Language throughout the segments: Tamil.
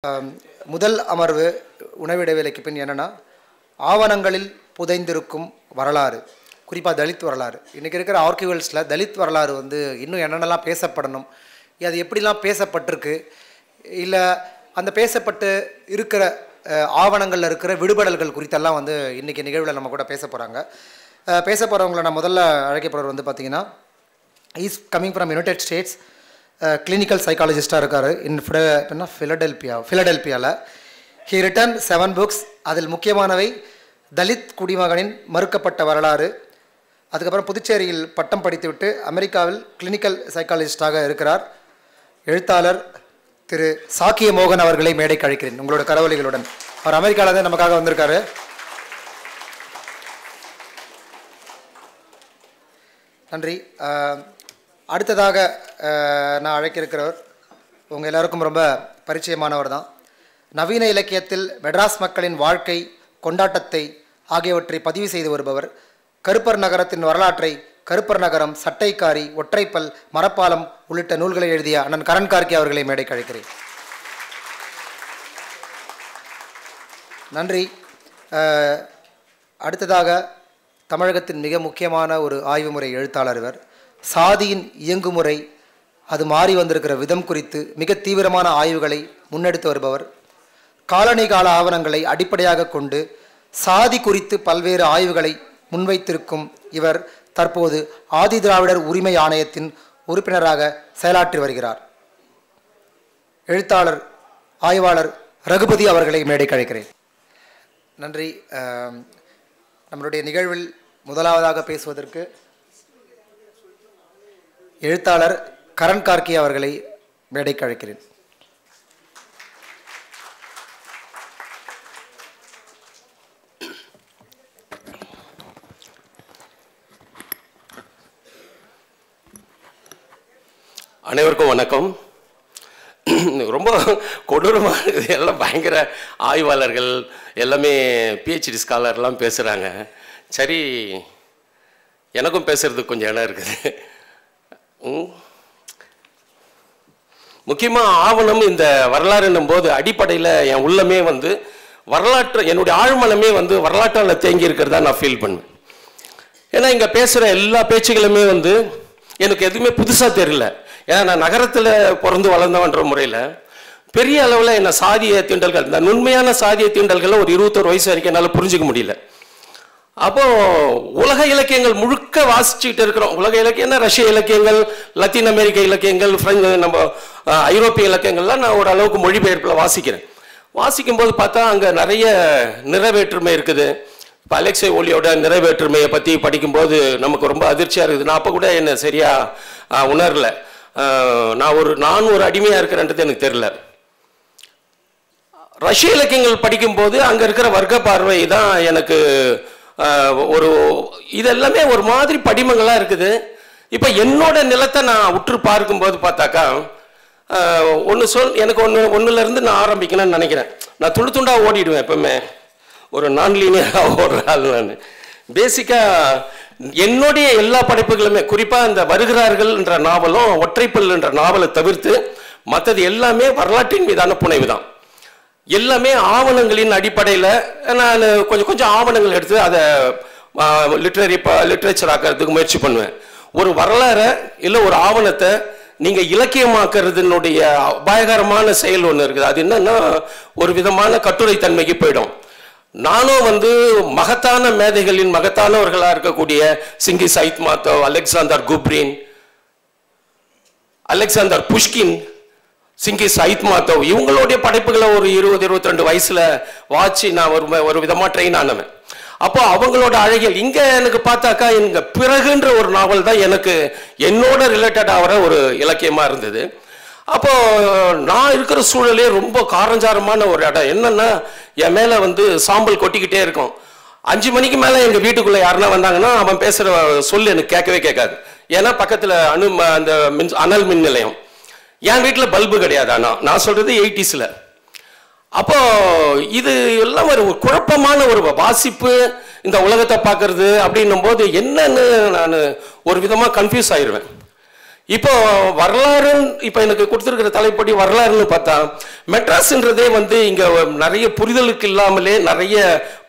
முதல் அமர்வு உணவு இடைவேளைக்கு பின் என்னென்னா ஆவணங்களில் புதைந்திருக்கும் வரலாறு, குறிப்பாக தலித் வரலாறு. இன்றைக்கி இருக்கிற ஆர்கியூவல்ஸில் தலித் வரலாறு வந்து இன்னும் என்னென்னலாம் பேசப்படணும், அது எப்படிலாம் பேசப்பட்டிருக்கு, இல்லை அந்த பேசப்பட்டு இருக்கிற ஆவணங்களில் இருக்கிற விடுபடல்கள் குறித்தெல்லாம் வந்து இன்றைக்கி நிகழ்வில் நம்ம கூட பேச போகிறாங்க. பேச போகிறவங்களை நான் முதல்ல அழைக்கப்படுறவர் வந்து பார்த்திங்கன்னா is coming from United States, clinical சைக்காலஜிஸ்டாக இருக்கார் இன் ஃபிலடெல்பியாவில். He written 7 books. அதில் முக்கியமானவை தலித் குடிமகனின் மறுக்கப்பட்ட வரலாறு. அதுக்கப்புறம் புதுச்சேரியில் பட்டம் படித்துவிட்டு அமெரிக்காவில் கிளினிக்கல் சைக்காலஜிஸ்டாக இருக்கிறார். எழுத்தாளர் திரு சாக்கிய மோகன் அவர்களை மேடைக்கு அழைக்கிறேன் உங்களோட கரவொலிகளுடன். அவர் அமெரிக்காவிலேருந்து நமக்காக வந்திருக்காரு. நன்றி. அடுத்ததாக நான் அழைக்க இருக்கிறவர் உங்கள் எல்லாருக்கும் ரொம்ப பரிச்சயமானவர் தான். நவீன இலக்கியத்தில் மெட்ராஸ் மக்களின் வாழ்க்கை, கொண்டாட்டத்தை ஆகியவற்றை பதிவு செய்து வருபவர். கருப்பர் நகரத்தின் வரலாற்றை, கருப்பர் நகரம், சட்டைக்காரி, ஒற்றைப்பல், மரப்பாலம் உள்ளிட்ட நூல்களை எழுதிய அண்ணன் கரண் கார்கே அவர்களை மேடைக்கு அழைக்கிறேன். நன்றி. அடுத்ததாக தமிழகத்தின் மிக முக்கியமான ஒரு ஆய்வு முறை எழுத்தாளர் இவர். சாதியின் இயங்குமுறை, அது மாறி வந்திருக்கிற விதம் குறித்து மிக தீவிரமான ஆய்வுகளை முன்னெடுத்து வருபவர். காலனி கால ஆவணங்களை அடிப்படையாக கொண்டு சாதி குறித்து பல்வேறு ஆய்வுகளை முன்வைத்திருக்கும் இவர் தற்போது ஆதி திராவிடர் உரிமை ஆணையத்தின் உறுப்பினராக செயலாற்றி வருகிறார். எழுத்தாளர் ஆய்வாளர் ரகுபதி அவர்களை மேடைக்கு அழைக்கிறேன். நன்றி. நம்மளுடைய நிகழ்வில் முதலாவதாக பேசுவதற்கு எழுத்தாளர் கரண் கார்கே அவர்களை மேடைக்கு அழைக்கிறேன். அனைவருக்கும் வணக்கம். ரொம்ப கொடூரமாக எல்லாம் பயங்கர ஆய்வாளர்கள் எல்லாமே பிஹெச்டி ஸ்காலர்லாம் பேசுகிறாங்க. சரி, எனக்கும் பேசுகிறதுக்கு கொஞ்சம் இடம் இருக்குது. முக்கியமாக ஆவணம், இந்த வரலாறுன்னும் போது அடிப்படையில் என் உள்ளமே வந்து வரலாற்று, என்னுடைய ஆழ்மனமே வந்து வரலாற்றால் தேங்கி இருக்கிறதா நான் ஃபீல் பண்ணுவேன். ஏன்னா இங்கே பேசுகிற எல்லா பேச்சுகளுமே வந்து எனக்கு எதுவுமே புதுசாக தெரியல. ஏன்னா நான் நகரத்தில் பிறந்து வளர்ந்தவன்ற முறையில் பெரிய அளவில் என்ன சாதிய தீண்டல்கள், இந்த நுண்மையான சாதிய தீண்டல்களை ஒரு 21 வயசு வரைக்கும் என்னால் புரிஞ்சிக்க முடியல. அப்போது உலக இலக்கியங்கள் முழுக்க வாசிச்சுக்கிட்டு இருக்கிறோம். உலக இலக்கியம்னா ரஷ்ய இலக்கியங்கள், லத்தீன் அமெரிக்க இலக்கியங்கள், பிரெஞ்சு, நம்ம ஐரோப்பிய இலக்கியங்கள்லாம் நான் ஓரளவுக்கு மொழிபெயர்ப்பில் வாசிக்கிறேன். வாசிக்கும்போது பார்த்தா அங்கே நிறைய நிறைவேற்றுமை இருக்குது. இப்போ அலெக்சே ஓலியோட நிறைவேற்றுமையை பற்றி படிக்கும்போது நமக்கு ரொம்ப அதிர்ச்சியாக இருக்குது. நான் அப்போ கூட என்ன சரியாக உணரல. நான் ஒரு அடிமையாக இருக்கிறேன்றது எனக்கு தெரியல. ரஷ்ய இலக்கியங்கள் படிக்கும்போது அங்கே இருக்கிற வர்க்க பார்வை தான் எனக்கு ஒரு இதெல்லாமே ஒரு மாதிரி படிமங்களாக இருக்குது. இப்போ என்னோட நிலத்தை நான் உற்று பார்க்கும்போது பார்த்தாக்கா எனக்கு ஒன்றுலேருந்து நான் ஆரம்பிக்கணும்னு நினைக்கிறேன். நான் துண்டாக ஓடிடுவேன் எப்பவுமே, ஒரு நான்-லீனியராக ஓடுற ஆள் நான். பேசிக்காக என்னுடைய எல்லா படைப்புகளுமே, குறிப்பாக இந்த வருகிறார்கள் என்ற நாவலும் ஒற்றைப்பல் என்ற நாவலை தவிர்த்து மற்றது எல்லாமே வரலாற்றின் மீதான புனைவு தான். எல்லாமே ஆவணங்களின் அடிப்படையில் நான் கொஞ்சம் ஆவணங்கள் எடுத்து அதை லிட்ரேச்சர் ஆக்கிறதுக்கு முயற்சி பண்ணுவேன். ஒரு வரலாறை இல்லை ஒரு ஆவணத்தை நீங்கள் இலக்கியமாக்குறதுனுடைய அபாயகரமான செயல் ஒன்று இருக்குது. அது என்னன்னா ஒரு விதமான கட்டுரை தன்மைக்கு போயிடும். நானும் வந்து மகத்தான மேதைகளின் மகத்தானவர்களாக இருக்கக்கூடிய சிங்கிஸ் ஐத்மாத்தவ், அலெக்சாண்டர் குப்ரின், அலெக்சாண்டர் புஷ்கின், சிங்கிஸ் ஐத்மாத்தவ், இவங்களுடைய படைப்புகளை ஒரு 20-22 வயசில் வாட்சி நான் ஒரு விதமாக ட்ரெயின் ஆனவன். அப்போ அவங்களோட அழகியல் இங்கே எனக்கு பார்த்தாக்கா இங்கே பிறகுன்ற ஒரு நாவல் தான் எனக்கு என்னோட ரிலேட்டட் ஆகிற ஒரு இலக்கியமாக இருந்தது. அப்போது நான் இருக்கிற சூழலே ரொம்ப காரஞ்சாரமான ஒரு இடம். என்னென்னா என் மேலே வந்து சாம்பல் கொட்டிக்கிட்டே இருக்கும். 5 மணிக்கு மேலே எங்கள் வீட்டுக்குள்ளே யாருன்னா வந்தாங்கன்னா அவன் பேசுகிற சொல் எனக்கு கேட்கவே கேட்காது. ஏன்னா பக்கத்தில் அந்த அனல் மின் நிலையம். என் வீட்டில் பல்பு கிடையாது. ஆனால் நான் சொல்கிறது 80s. அப்போது இது எல்லாம் ஒரு குழப்பமான ஒரு வாசிப்பு, இந்த உலகத்தை பார்க்கறது அப்படின்னும் போது என்னன்னு நான் ஒரு விதமாக கன்ஃபியூஸ் ஆயிடுவேன். இப்போ வரலாறு இப்போ எனக்கு கொடுத்துருக்கிற தலைப்படி வரலாறுன்னு பார்த்தா மெட்ராஸ்ன்றதே வந்து இங்கே நிறைய புரிதலுக்கு இல்லாமலே நிறைய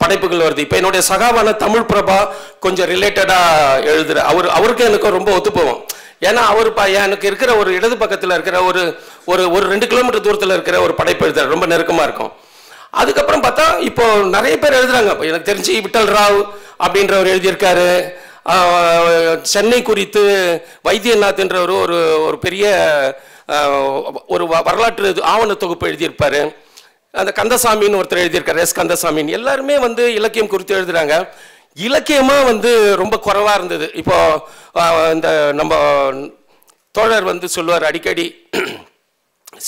படைப்புகள் வருது. இப்போ என்னுடைய சகாவான தமிழ் பிரபா கொஞ்சம் ரிலேட்டடாக எழுதுகிற அவருக்கு எனக்கு ரொம்ப ஒத்துப்போவோம். ஏன்னா அவர் எனக்கு இருக்கிற ஒரு இடது பக்கத்தில் இருக்கிற ஒரு ஒரு ஒரு 2 கிலோமீட்டர் தூரத்தில் இருக்கிற ஒரு படைப்பு எழுதுறாரு, ரொம்ப நெருக்கமாக இருக்கும். அதுக்கப்புறம் பார்த்தா இப்போ நிறைய பேர் எழுதுறாங்க. இப்போ எனக்கு தெரிஞ்சு விட்டல் ராவ் அப்படின்றவர் எழுதியிருக்காரு. சென்னை குறித்து வைத்தியநாத் என்றவர் ஒரு ஒரு பெரிய ஒரு வரலாற்று ஆவண தொகுப்பு எழுதியிருப்பாரு. அந்த கந்தசாமின்னு ஒருத்தர் எழுதியிருக்காரு, எஸ் கந்தசாமின்னு. எல்லாருமே வந்து இலக்கியம் குறித்து எழுதுறாங்க. இலக்கியமாக வந்து ரொம்ப குறைவாக இருந்தது. இப்போ இந்த நம்ம தோழர் வந்து சொல்லுவார் அடிக்கடி,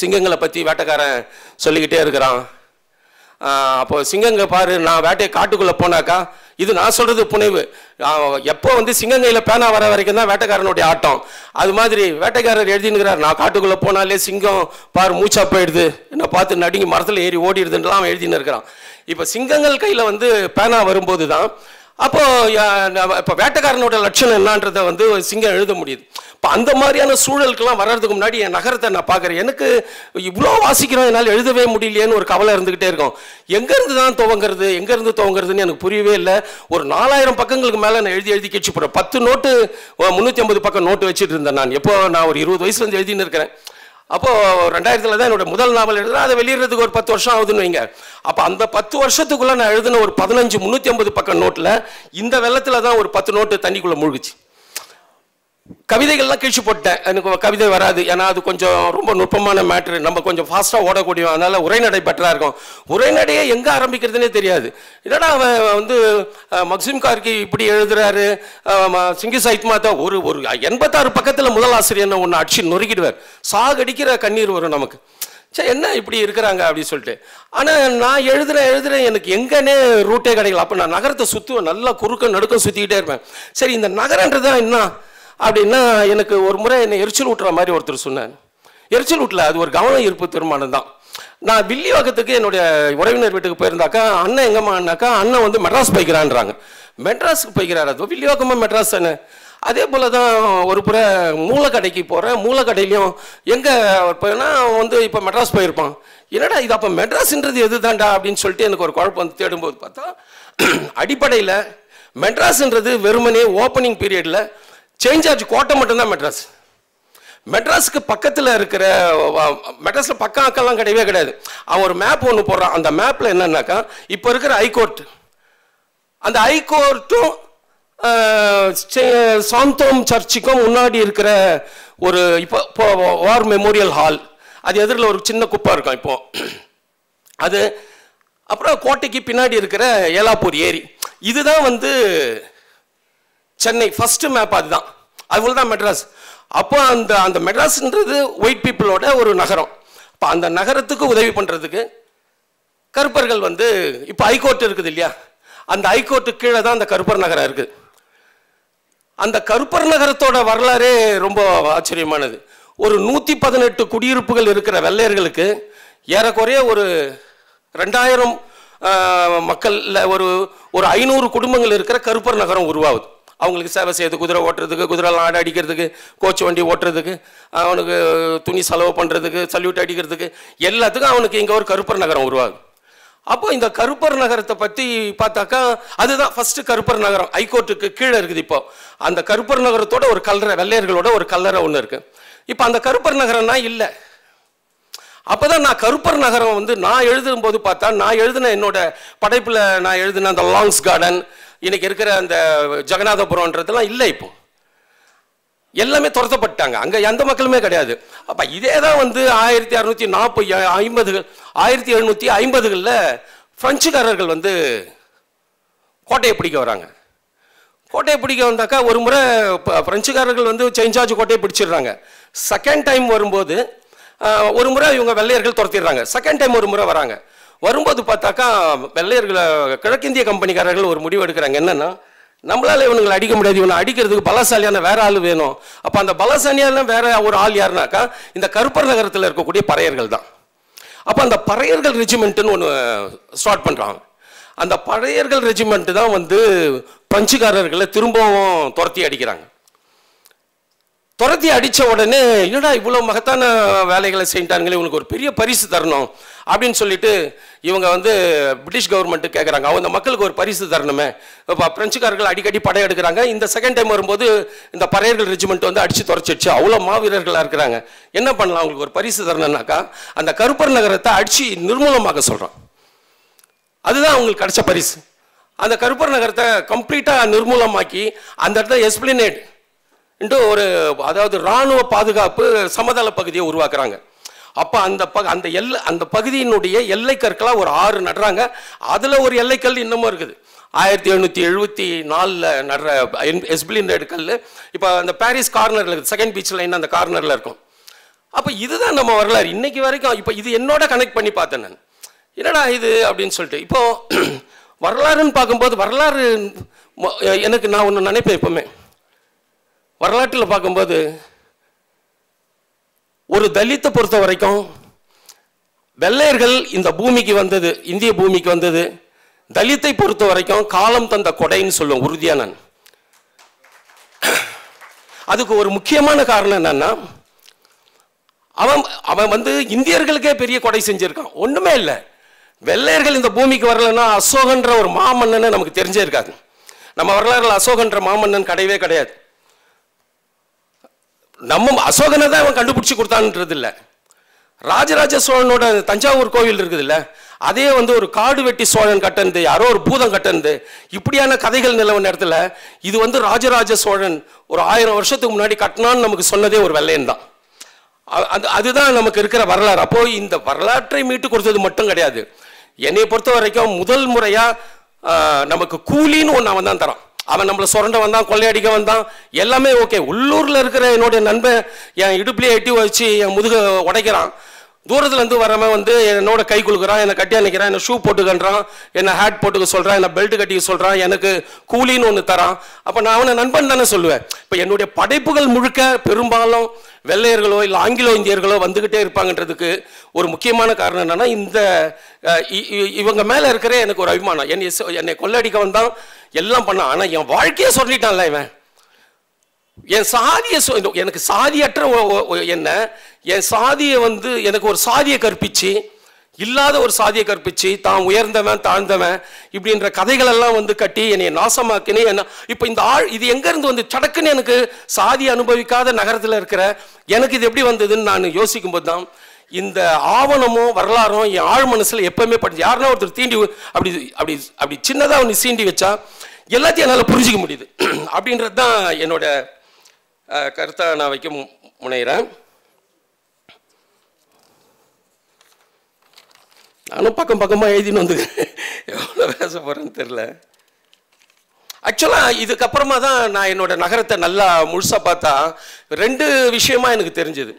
சிங்கங்களை பற்றி வேட்டைக்காரன் சொல்லிக்கிட்டே இருக்கிறான். அப்போ சிங்கங்க பாரு, நான் வேட்டையை காட்டுக்குள்ளே போனாக்கா, இது நான் சொல்கிறது புனைவு, எப்போ வந்து சிங்கங்கையில் பேனா வர வரைக்கும் தான் வேட்டைக்காரனுடைய ஆட்டம். அது மாதிரி வேட்டைக்காரர் எழுதினுக்கிறார், நான் காட்டுக்குள்ளே போனாலே சிங்கம் பாரு மூச்சா போயிடுது, என்னை பார்த்து நடுங்கி மரத்தில் ஏறி ஓடிடுதுன்றலாம் எழுதின்னு இருக்கிறான். இப்போ சிங்கங்கள் கையில் வந்து பேனா வரும்போது தான் இப்போ வேட்டைக்காரனோட லட்சணம் என்னன்றதை வந்து சிங்கம் எழுத முடியுது. இப்போ அந்த மாதிரியான சூழலுக்கெல்லாம் வர்றதுக்கு முன்னாடி என் நகரத்தை நான் பார்க்குறேன். எனக்கு இவ்வளோ வாசிக்கிறோம், என்னால் எழுதவே முடியலையேன்னு ஒரு கவலை இருந்துக்கிட்டே இருக்கும். எங்கேருந்து தான் எங்கேருந்து துவங்கிறதுன்னு எனக்கு புரியவே இல்லை. ஒரு 4000 பக்கங்களுக்கு மேலே நான் எழுதி கிழிச்சு போகிறேன். 10 நோட்டு 350 பக்கம் நோட்டு வச்சுட்டு இருந்தேன் நான். எப்போ நான் ஒரு 20 வயசுலேருந்து எழுதின்னு இருக்கிறேன். அப்போது 2000 தான் என்னோட முதல் நாவல் எழுதுறேன். அதை வெளியிடுறதுக்கு ஒரு 10 வருஷம் ஆகுதுன்னு வைங்க. அப்போ அந்த 10 வருஷத்துக்குள்ளே நான் எழுதின ஒரு 15 350 பக்கம் நோட்டில் இந்த வெள்ளத்தில் தான் ஒரு 10 நோட்டு தண்ணிக்குள்ளே மூழ்கிச்சு. கவிதைகள்லாம் கிழிச்சு போட்டேன். எனக்கு கவிதை வராது, ஏன்னா அது கொஞ்சம் ரொம்ப நுட்பமான மேட்ரு, நம்ம கொஞ்சம் ஃபாஸ்ட்டாக ஓடக்கூடிய, அதனால உரைநடை பெட்டராக இருக்கும். உரைநடையே எங்கே ஆரம்பிக்கிறதுனே தெரியாது. இதோட அவன் வந்து மக்சிம் கார்கி இப்படி எழுதுறாரு, சிங்கி சைத்மாத்தா ஒரு 86 பக்கத்தில் முதல் ஆசிரியர் ஒன்று அடிச்சு நொறுக்கிடுவார். சாகடிக்கிற கண்ணீர் வரும் நமக்கு. சரி என்ன இப்படி இருக்கிறாங்க அப்படின்னு சொல்லிட்டு. ஆனால் நான் எழுதுறேன் எனக்கு எங்கன்னே ரூட்டே கிடைக்கல. அப்போ நான் நகரத்தை சுற்றுவேன், நல்லா குறுக்க நடுக்கம் சுற்றிக்கிட்டே இருப்பேன். சரி இந்த நகரன்றதான் என்ன அப்படின்னா, எனக்கு ஒரு முறை என்னை எரிச்சல் ஊட்டுற மாதிரி ஒருத்தர் சொன்னார். எரிச்சல் ஊட்டல, அது ஒரு கவன ஈர்ப்பு தீர்மானம் தான். நான் வில்லிவாக்கத்துக்கு என்னுடைய உறவினர் வீட்டுக்கு போயிருந்தாக்கா, அண்ணன் எங்கம்மானாக்கா, அண்ணன் வந்து மெட்ராஸ் போய்க்கிறான்றாங்க. மெட்ராஸுக்கு போய்க்கிறாரு, அது வில்லிவாக்கமாக மெட்ராஸ் தானே. அதே போல் தான் ஒரு புற மூலக்கடைக்கு போகிறேன். மூலக்கடையிலையும் எங்கே போயினா வந்து இப்போ மெட்ராஸ் போயிருப்பான். என்னடா இது, அப்போ மெட்ராஸ்ன்றது எது தாண்டா அப்படின்னு சொல்லிட்டு எனக்கு ஒரு குழப்பம் வந்து தேடும்போது பார்த்தா, அடிப்படையில் மெட்ராஸ்ன்றது வெறுமனே ஓப்பனிங் பீரியடில் சேஞ்ச் ஆச்சு கோட்டை மட்டும்தான் மெட்ராஸ். மெட்ராஸுக்கு பக்கத்தில் இருக்கிற மெட்ராஸில் பக்கம் அக்கெல்லாம் கிடையவே கிடையாது. அவன் ஒரு மேப் ஒன்று போடுறான். அந்த மேப்பில் என்னன்னாக்கா, இப்போ இருக்கிற ஹைகோர்ட், அந்த ஹைகோர்ட்டும் சாந்தோம் சர்ச்சுக்கும் முன்னாடி இருக்கிற ஒரு இப்போ வார் மெமோரியல் ஹால், அது எதிரில் ஒரு சின்ன குப்பை இருக்கும் இப்போ அது. அப்புறம் கோட்டைக்கு பின்னாடி இருக்கிற ஏலாப்பூர் ஏரி, இதுதான் வந்து சென்னை ஃபர்ஸ்ட் மேப். அதுதான், அதுபோல் தான் மெட்ராஸ். அப்போ அந்த மெட்ராஸ்ன்றது ஒயிட் பீப்புளோட ஒரு நகரம். இப்போ அந்த நகரத்துக்கு உதவி பண்ணுறதுக்கு கருப்பர்கள் வந்து, இப்போ ஹைகோர்ட் இருக்குது இல்லையா, அந்த ஹைகோர்ட்டுக்கு கீழே தான் அந்த கருப்பர் நகரம் இருக்குது. அந்த கருப்பர் நகரத்தோட வரலாறே ரொம்ப ஆச்சரியமானது. ஒரு 118 குடியிருப்புகள் இருக்கிற வெள்ளையர்களுக்கு ஏறக்குறைய ஒரு 2000 மக்களில் ஒரு 500 குடும்பங்கள் இருக்கிற கருப்பர் நகரம் உருவாகுது. அவங்களுக்கு சேவை செய்யுது, குதிரை ஓட்டுறதுக்கு, குதிரை ஆடு அடிக்கிறதுக்கு, கோச்சு வண்டி ஓட்டுறதுக்கு, அவனுக்கு துணி செலவு பண்ணுறதுக்கு, சல்யூட் அடிக்கிறதுக்கு, எல்லாத்துக்கும் அவனுக்கு இங்கே ஒரு கருப்பர் நகரம் உருவாகுது. அப்போ இந்த கருப்பர் நகரத்தை பற்றி பார்த்தாக்கா, அதுதான் ஃபஸ்ட்டு கருப்பர் நகரம். ஹைகோர்ட்டுக்கு கீழே இருக்குது. இப்போ அந்த கருப்பர் நகரத்தோட ஒரு கல்லறை, வெள்ளையர்களோட ஒரு கல்லறை ஒன்று இருக்குது. இப்போ அந்த கருப்பர் நகரம்னா இல்லை. அப்போ தான் நான் கருப்பர் நகரம் வந்து நான் எழுதும்போது பார்த்தா, நான் எழுதின என்னோட படைப்பில் நான் எழுதின அந்த லாங்ஸ் கார்டன், இன்னைக்கு இருக்கிற அந்த ஜெகநாதபுரம்ன்றதெல்லாம் இல்லை. இப்போ எல்லாமே துரத்தப்பட்டாங்க, அங்கே எந்த மக்களுமே கிடையாது. அப்போ இதே தான் வந்து 1750களில் பிரெஞ்சுக்காரர்கள் வந்து கோட்டையை பிடிக்க வராங்க. கோட்டையை பிடிக்க வந்தாக்கா ஒரு முறை பிரெஞ்சுக்காரர்கள் வந்து செஞ்சார்ஜ் கோட்டையை பிடிச்சிடுறாங்க. செகண்ட் டைம் வரும்போது ஒரு முறை இவங்க வெள்ளையர்கள் துரத்திடுறாங்க. செகண்ட் டைம் ஒரு முறை வராங்க. வரும்போது பார்த்தாக்கா வெள்ளையர்களை கிழக்கிந்திய கம்பெனிக்காரர்கள் ஒரு முடிவு எடுக்கிறாங்க. என்னன்னா, நம்மளால இவனுங்களை அடிக்க முடியாது, இவனை அடிக்கிறதுக்கு பலசாலியான வேற ஆள் வேணும். அப்போ அந்த பலசாலியான வேற ஒரு ஆள் யாருனாக்கா இந்த கருப்பர் நகரத்தில் இருக்கக்கூடிய பறையர்கள் தான். அப்போ அந்த பறையர்கள் ரெஜிமெண்ட்டுன்னு ஒன்று ஸ்டார்ட் பண்ணுறாங்க. அந்த பறையர்கள் ரெஜிமெண்ட் தான் வந்து பிரெஞ்சுக்காரர்களை திரும்பவும் துரத்தி அடிக்கிறாங்க. துரத்தி அடித்த உடனே என்னடா இவ்வளோ மகத்தான வேலைகளை செஞ்சிட்டாங்களே, உனக்கு ஒரு பெரிய பரிசு தரணும் அப்படின்னு சொல்லிட்டு இவங்க வந்து பிரிட்டிஷ் கவர்மெண்ட்டு கேட்குறாங்க. அவங்க மக்களுக்கு ஒரு பரிசு தரணுமே. இப்போ பிரெஞ்சுக்காரர்கள் அடிக்கடி படையெடுக்கிறாங்க. இந்த செகண்ட் டைம் வரும்போது இந்த பறையர்கள் ரெஜிமெண்ட் வந்து அடித்து துரைச்சிடுச்சு. அவ்வளோ மாவீரர்களாக இருக்கிறாங்க. என்ன பண்ணலாம், அவங்களுக்கு ஒரு பரிசு தரணும்னாக்கா அந்த கருப்பர் நகரத்தை அடித்து நிர்மூலமாக சொல்கிறான். அதுதான் அவங்களுக்கு கிடைச்ச பரிசு. அந்த கருப்பர் நகரத்தை கம்ப்ளீட்டாக நிர்மூலமாக்கி அந்த இடத்துல எஸ்பிளினேட் ஒரு அதாவது இராணுவ பாதுகாப்பு சமதள பகுதியை உருவாக்குறாங்க. அப்போ அந்த பகுதியினுடைய எல்லை கற்களாக ஒரு 6 நடுறாங்க. அதில் ஒரு எல்லைக்கல் இன்னமும் இருக்குது. 1774 நடுற எஸ்பிளினேட் கல் இப்போ அந்த பாரிஸ் கார்னரில் இருக்குது. செகண்ட் பீச் லைன் அந்த கார்னரில் இருக்கும். அப்போ இதுதான் நம்ம வரலாறு இன்னைக்கு வரைக்கும். இப்போ இது என்னோட கனெக்ட் பண்ணி பார்த்தேன் நான், என்னடா இது அப்படின்னு சொல்லிட்டு. இப்போ வரலாறுன்னு பார்க்கும்போது வரலாறு எனக்கு நான் ஒன்று நினைப்பேன் எப்பவுமே. வரலாற்றில் பார்க்கும்போது ஒரு தலித்தை பொறுத்த வரைக்கும் வெள்ளையர்கள் இந்த பூமிக்கு வந்தது, இந்திய பூமிக்கு வந்தது தலித்தை பொறுத்த வரைக்கும் காலம் தந்த கொடைன்னு சொல்லுவேன் உறுதியா நான். அதுக்கு ஒரு முக்கியமான காரணம் என்னன்னா, அவன் வந்து இந்தியர்களுக்கே பெரிய கொடை செஞ்சிருக்கான். ஒண்ணுமே இல்லை, வெள்ளையர்கள் இந்த பூமிக்கு வரலன்னா அசோகன்ற ஒரு மாமன்னன் நமக்கு தெரிஞ்சே இருக்காது. நம்ம வரலாறுல அசோகன்ற மாமன்னன் கிடையவே கிடையாது. நம்ம அசோகனை தான் அவன் கண்டுபிடிச்சி கொடுத்தான்ன்றது இல்லை. ராஜராஜ சோழனோட தஞ்சாவூர் கோவில் இருக்குது இல்லை, அதே வந்து ஒரு காடு வெட்டி சோழன் கட்டனது, யாரோ ஒரு பூதம் கட்டனது, இப்படியான கதைகள் நிலவன இடத்துல இது வந்து ராஜராஜ சோழன் ஒரு 1000 வருஷத்துக்கு முன்னாடி கட்டினான்னு நமக்கு சொன்னதே ஒரு வெள்ளையன் தான். அதுதான் நமக்கு இருக்கிற வரலாறு. அப்போ இந்த வரலாற்றை மீட்டு கொடுத்தது மட்டும் கிடையாது. என்னை பொறுத்த வரைக்கும் முதல் முறையா நமக்கு கூலின்னு ஒன்று அவன் தான் தரான். அவன் நம்மளை சுரண்ட வந்தான், கொள்ளையடிக்க வந்தான், எல்லாமே ஓகே. உள்ளூரில் இருக்கிற என்னுடைய நண்பன் என் இடுப்புலேயே எட்டி வச்சு என் முதுக உடைக்கிறான். தூரத்துலேருந்து வரவன் வந்து என்னோட கை குலுக்குறான், என்னை கட்டி அணைக்கிறான், என்னை ஷூ போட்டுக்கன்றான், என்னை ஹேட் போட்டுக்க சொல்கிறான், என்னை பெல்ட் கட்டிக்க சொல்கிறான், எனக்கு கூலின்னு ஒன்று தரான். அப்போ நான் அவனை நண்பன் தானே சொல்லுவேன். இப்போ என்னுடைய படைப்புகள் முழுக்க பெரும்பாலும் வெள்ளையர்களோ இல்லை ஆங்கிலோ இந்தியர்களோ வந்துக்கிட்டே இருப்பாங்கன்றதுக்கு ஒரு முக்கியமான காரணம் என்னன்னா, இந்த இவங்க மேலே இருக்கிற எனக்கு ஒரு அபிமானம். என்னை கொள்ளடிக்க வந்தான், எல்லாம் பண்ணான். ஆனால் என் வாழ்க்கையை சொல்லிட்டான்ல இவன். என் சாதியை எனக்கு சாதியற்ற என்ன, என் சாதியை வந்து எனக்கு ஒரு சாதியை கற்பிச்சு, இல்லாத ஒரு சாதியை கற்பிச்சு, தான் உயர்ந்தவன் தாழ்ந்தவன் இப்படின்ற கதைகள் எல்லாம் வந்து கட்டி என்னை நாசமாக்கினே. என்ன இப்போ இந்த இது எங்கேருந்து வந்து சடக்குன்னு எனக்கு சாதி அனுபவிக்காத நகரத்தில் இருக்கிற எனக்கு இது எப்படி வந்ததுன்னு நான் யோசிக்கும்போது தான் இந்த ஆவணமும் வரலாறும் என் ஆழ் மனசில் எப்பவுமே படிச்சு. யாருன்னா ஒருத்தர் தீண்டி அப்படி அப்படி அப்படி சின்னதாக ஒன்று சீண்டி வச்சா எல்லாத்தையும் என்னால் புரிஞ்சிக்க முடியுது. அப்படின்றது தான் என்னோட கருத்தை நான் வைக்க முனைகிறேன். நானும் பக்கமாக எழுதின்னு வந்து எவ்வளோ பேச போகிறேன்னு தெரில. ஆக்சுவலாக இதுக்கப்புறமா தான் நான் என்னோட நகரத்தை நல்லா முழுசாக பார்த்தா 2 விஷயமா எனக்கு தெரிஞ்சது.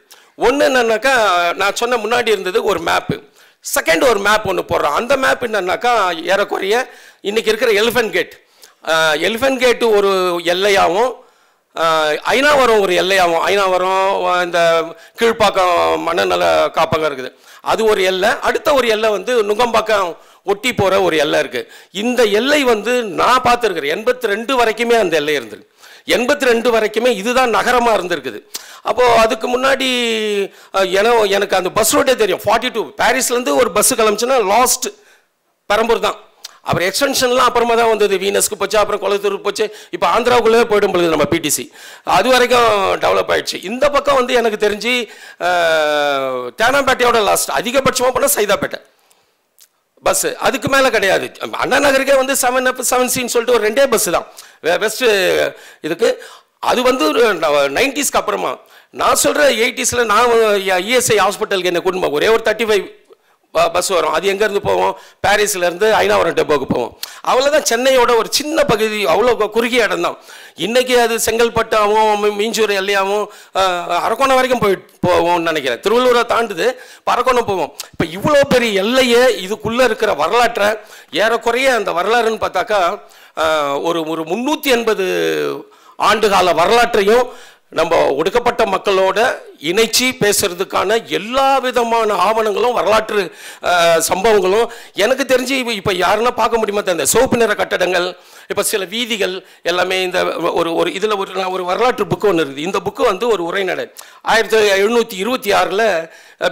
ஒன்று என்னன்னாக்கா, நான் சொன்ன முன்னாடி இருந்தது ஒரு மேப்பு, செகண்ட் ஒரு மேப் ஒன்று போடுறோம். அந்த மேப் என்னன்னாக்கா ஏறக்குறைய இன்னைக்கு இருக்கிற எலிஃபென்ட் கேட்டு ஒரு எல்லையாகவும், ஐநாவரம் ஒரு எல்லையாகவும், ஐநாவரம் இந்த கீழ்ப்பாக்கம் மனநல காப்பகம் இருக்குது, அது ஒரு எல்லை. அடுத்த ஒரு எல்லை வந்து நுங்கம்பாக்கம் ஒட்டி போகிற ஒரு எல்லை இருக்குது. இந்த எல்லை வந்து நான் பார்த்துருக்குறேன் 82 வரைக்குமே அந்த எல்லை இருந்திருக்கு. 82 வரைக்குமே இதுதான் நகரமாக இருந்திருக்குது. அப்போது அதுக்கு முன்னாடி எனக்கு அந்த பஸ் ரோட்டே தெரியும். 42 பாரிஸ்லேருந்து ஒரு பஸ்ஸு கிளம்பிச்சுன்னா லாஸ்ட் பெரம்பூர் தான். அப்புறம் எக்ஸ்டென்ஷன்லாம் அப்புறமா தான் வந்தது. வீனஸ்க்கு போச்சு, அப்புறம் குளத்தூருக்கு போச்சு, இப்போ ஆந்திராவுக்குள்ளே போய்டும் பொழுது நம்ம பிடிசி. அது வரைக்கும் டெவலப் ஆகிடுச்சு. இந்த பக்கம் வந்து எனக்கு தெரிஞ்சு தேனாம்பேட்டையோட லாஸ்ட், அதிகபட்சமாக போனால் சைதாப்பேட்டை பஸ்ஸு, அதுக்கு மேலே கிடையாது. அண்ணா நகருக்கே வந்து 7up 7Cன்னு சொல்லிட்டு ஒரு 2 பஸ்ஸு தான் பெஸ்ட்டு இதுக்கு. அது வந்து 90ஸ்க்கு அப்புறமா. நான் சொல்கிற 80ஸ்ல நான் இஎஸ்ஐ ஹாஸ்பிட்டலுக்கு என்ன கூட்டிட்டு ஒரே ஒரு 35 பஸ் வரும். அது எங்கேருந்து போவோம், பாரிஸ்லேருந்து ஐநாவரம் டெப்போக்கு போவோம். அவ்வளோதான். சென்னையோட ஒரு சின்ன பகுதி, அவ்வளோ குறுகிய இடம் தான். இன்றைக்கி அது செங்கல்பட்டாவும் மீஞ்சூர் எல்லையாகவும் அரக்கோணம் வரைக்கும் போவோம்னு நினைக்கிறேன். திருவள்ளூரை தாண்டுது, அரக்கோணம் போவோம். இப்போ இவ்வளோ பெரிய எல்லையே இதுக்குள்ளே இருக்கிற வரலாற்றை ஏறக்குறைய அந்த வரலாறுன்னு பார்த்தாக்கா ஒரு 380 ஆண்டுகால வரலாற்றையும் நம்ம ஒடுக்கப்பட்ட மக்களோட இணைச்சி பேசுறதுக்கான எல்லா விதமான ஆவணங்களும் வரலாற்று சம்பவங்களும் எனக்கு தெரிஞ்சு இப்போ யாருன்னா பார்க்க முடியுமா? அந்த சிவப்பு நிற கட்டடங்கள், இப்போ சில வீதிகள் எல்லாமே இந்த ஒரு இதில் நான் ஒரு வரலாற்று புக்கு ஒன்று இருக்குது. இந்த புக்கு வந்து ஒரு உரைநடை 1726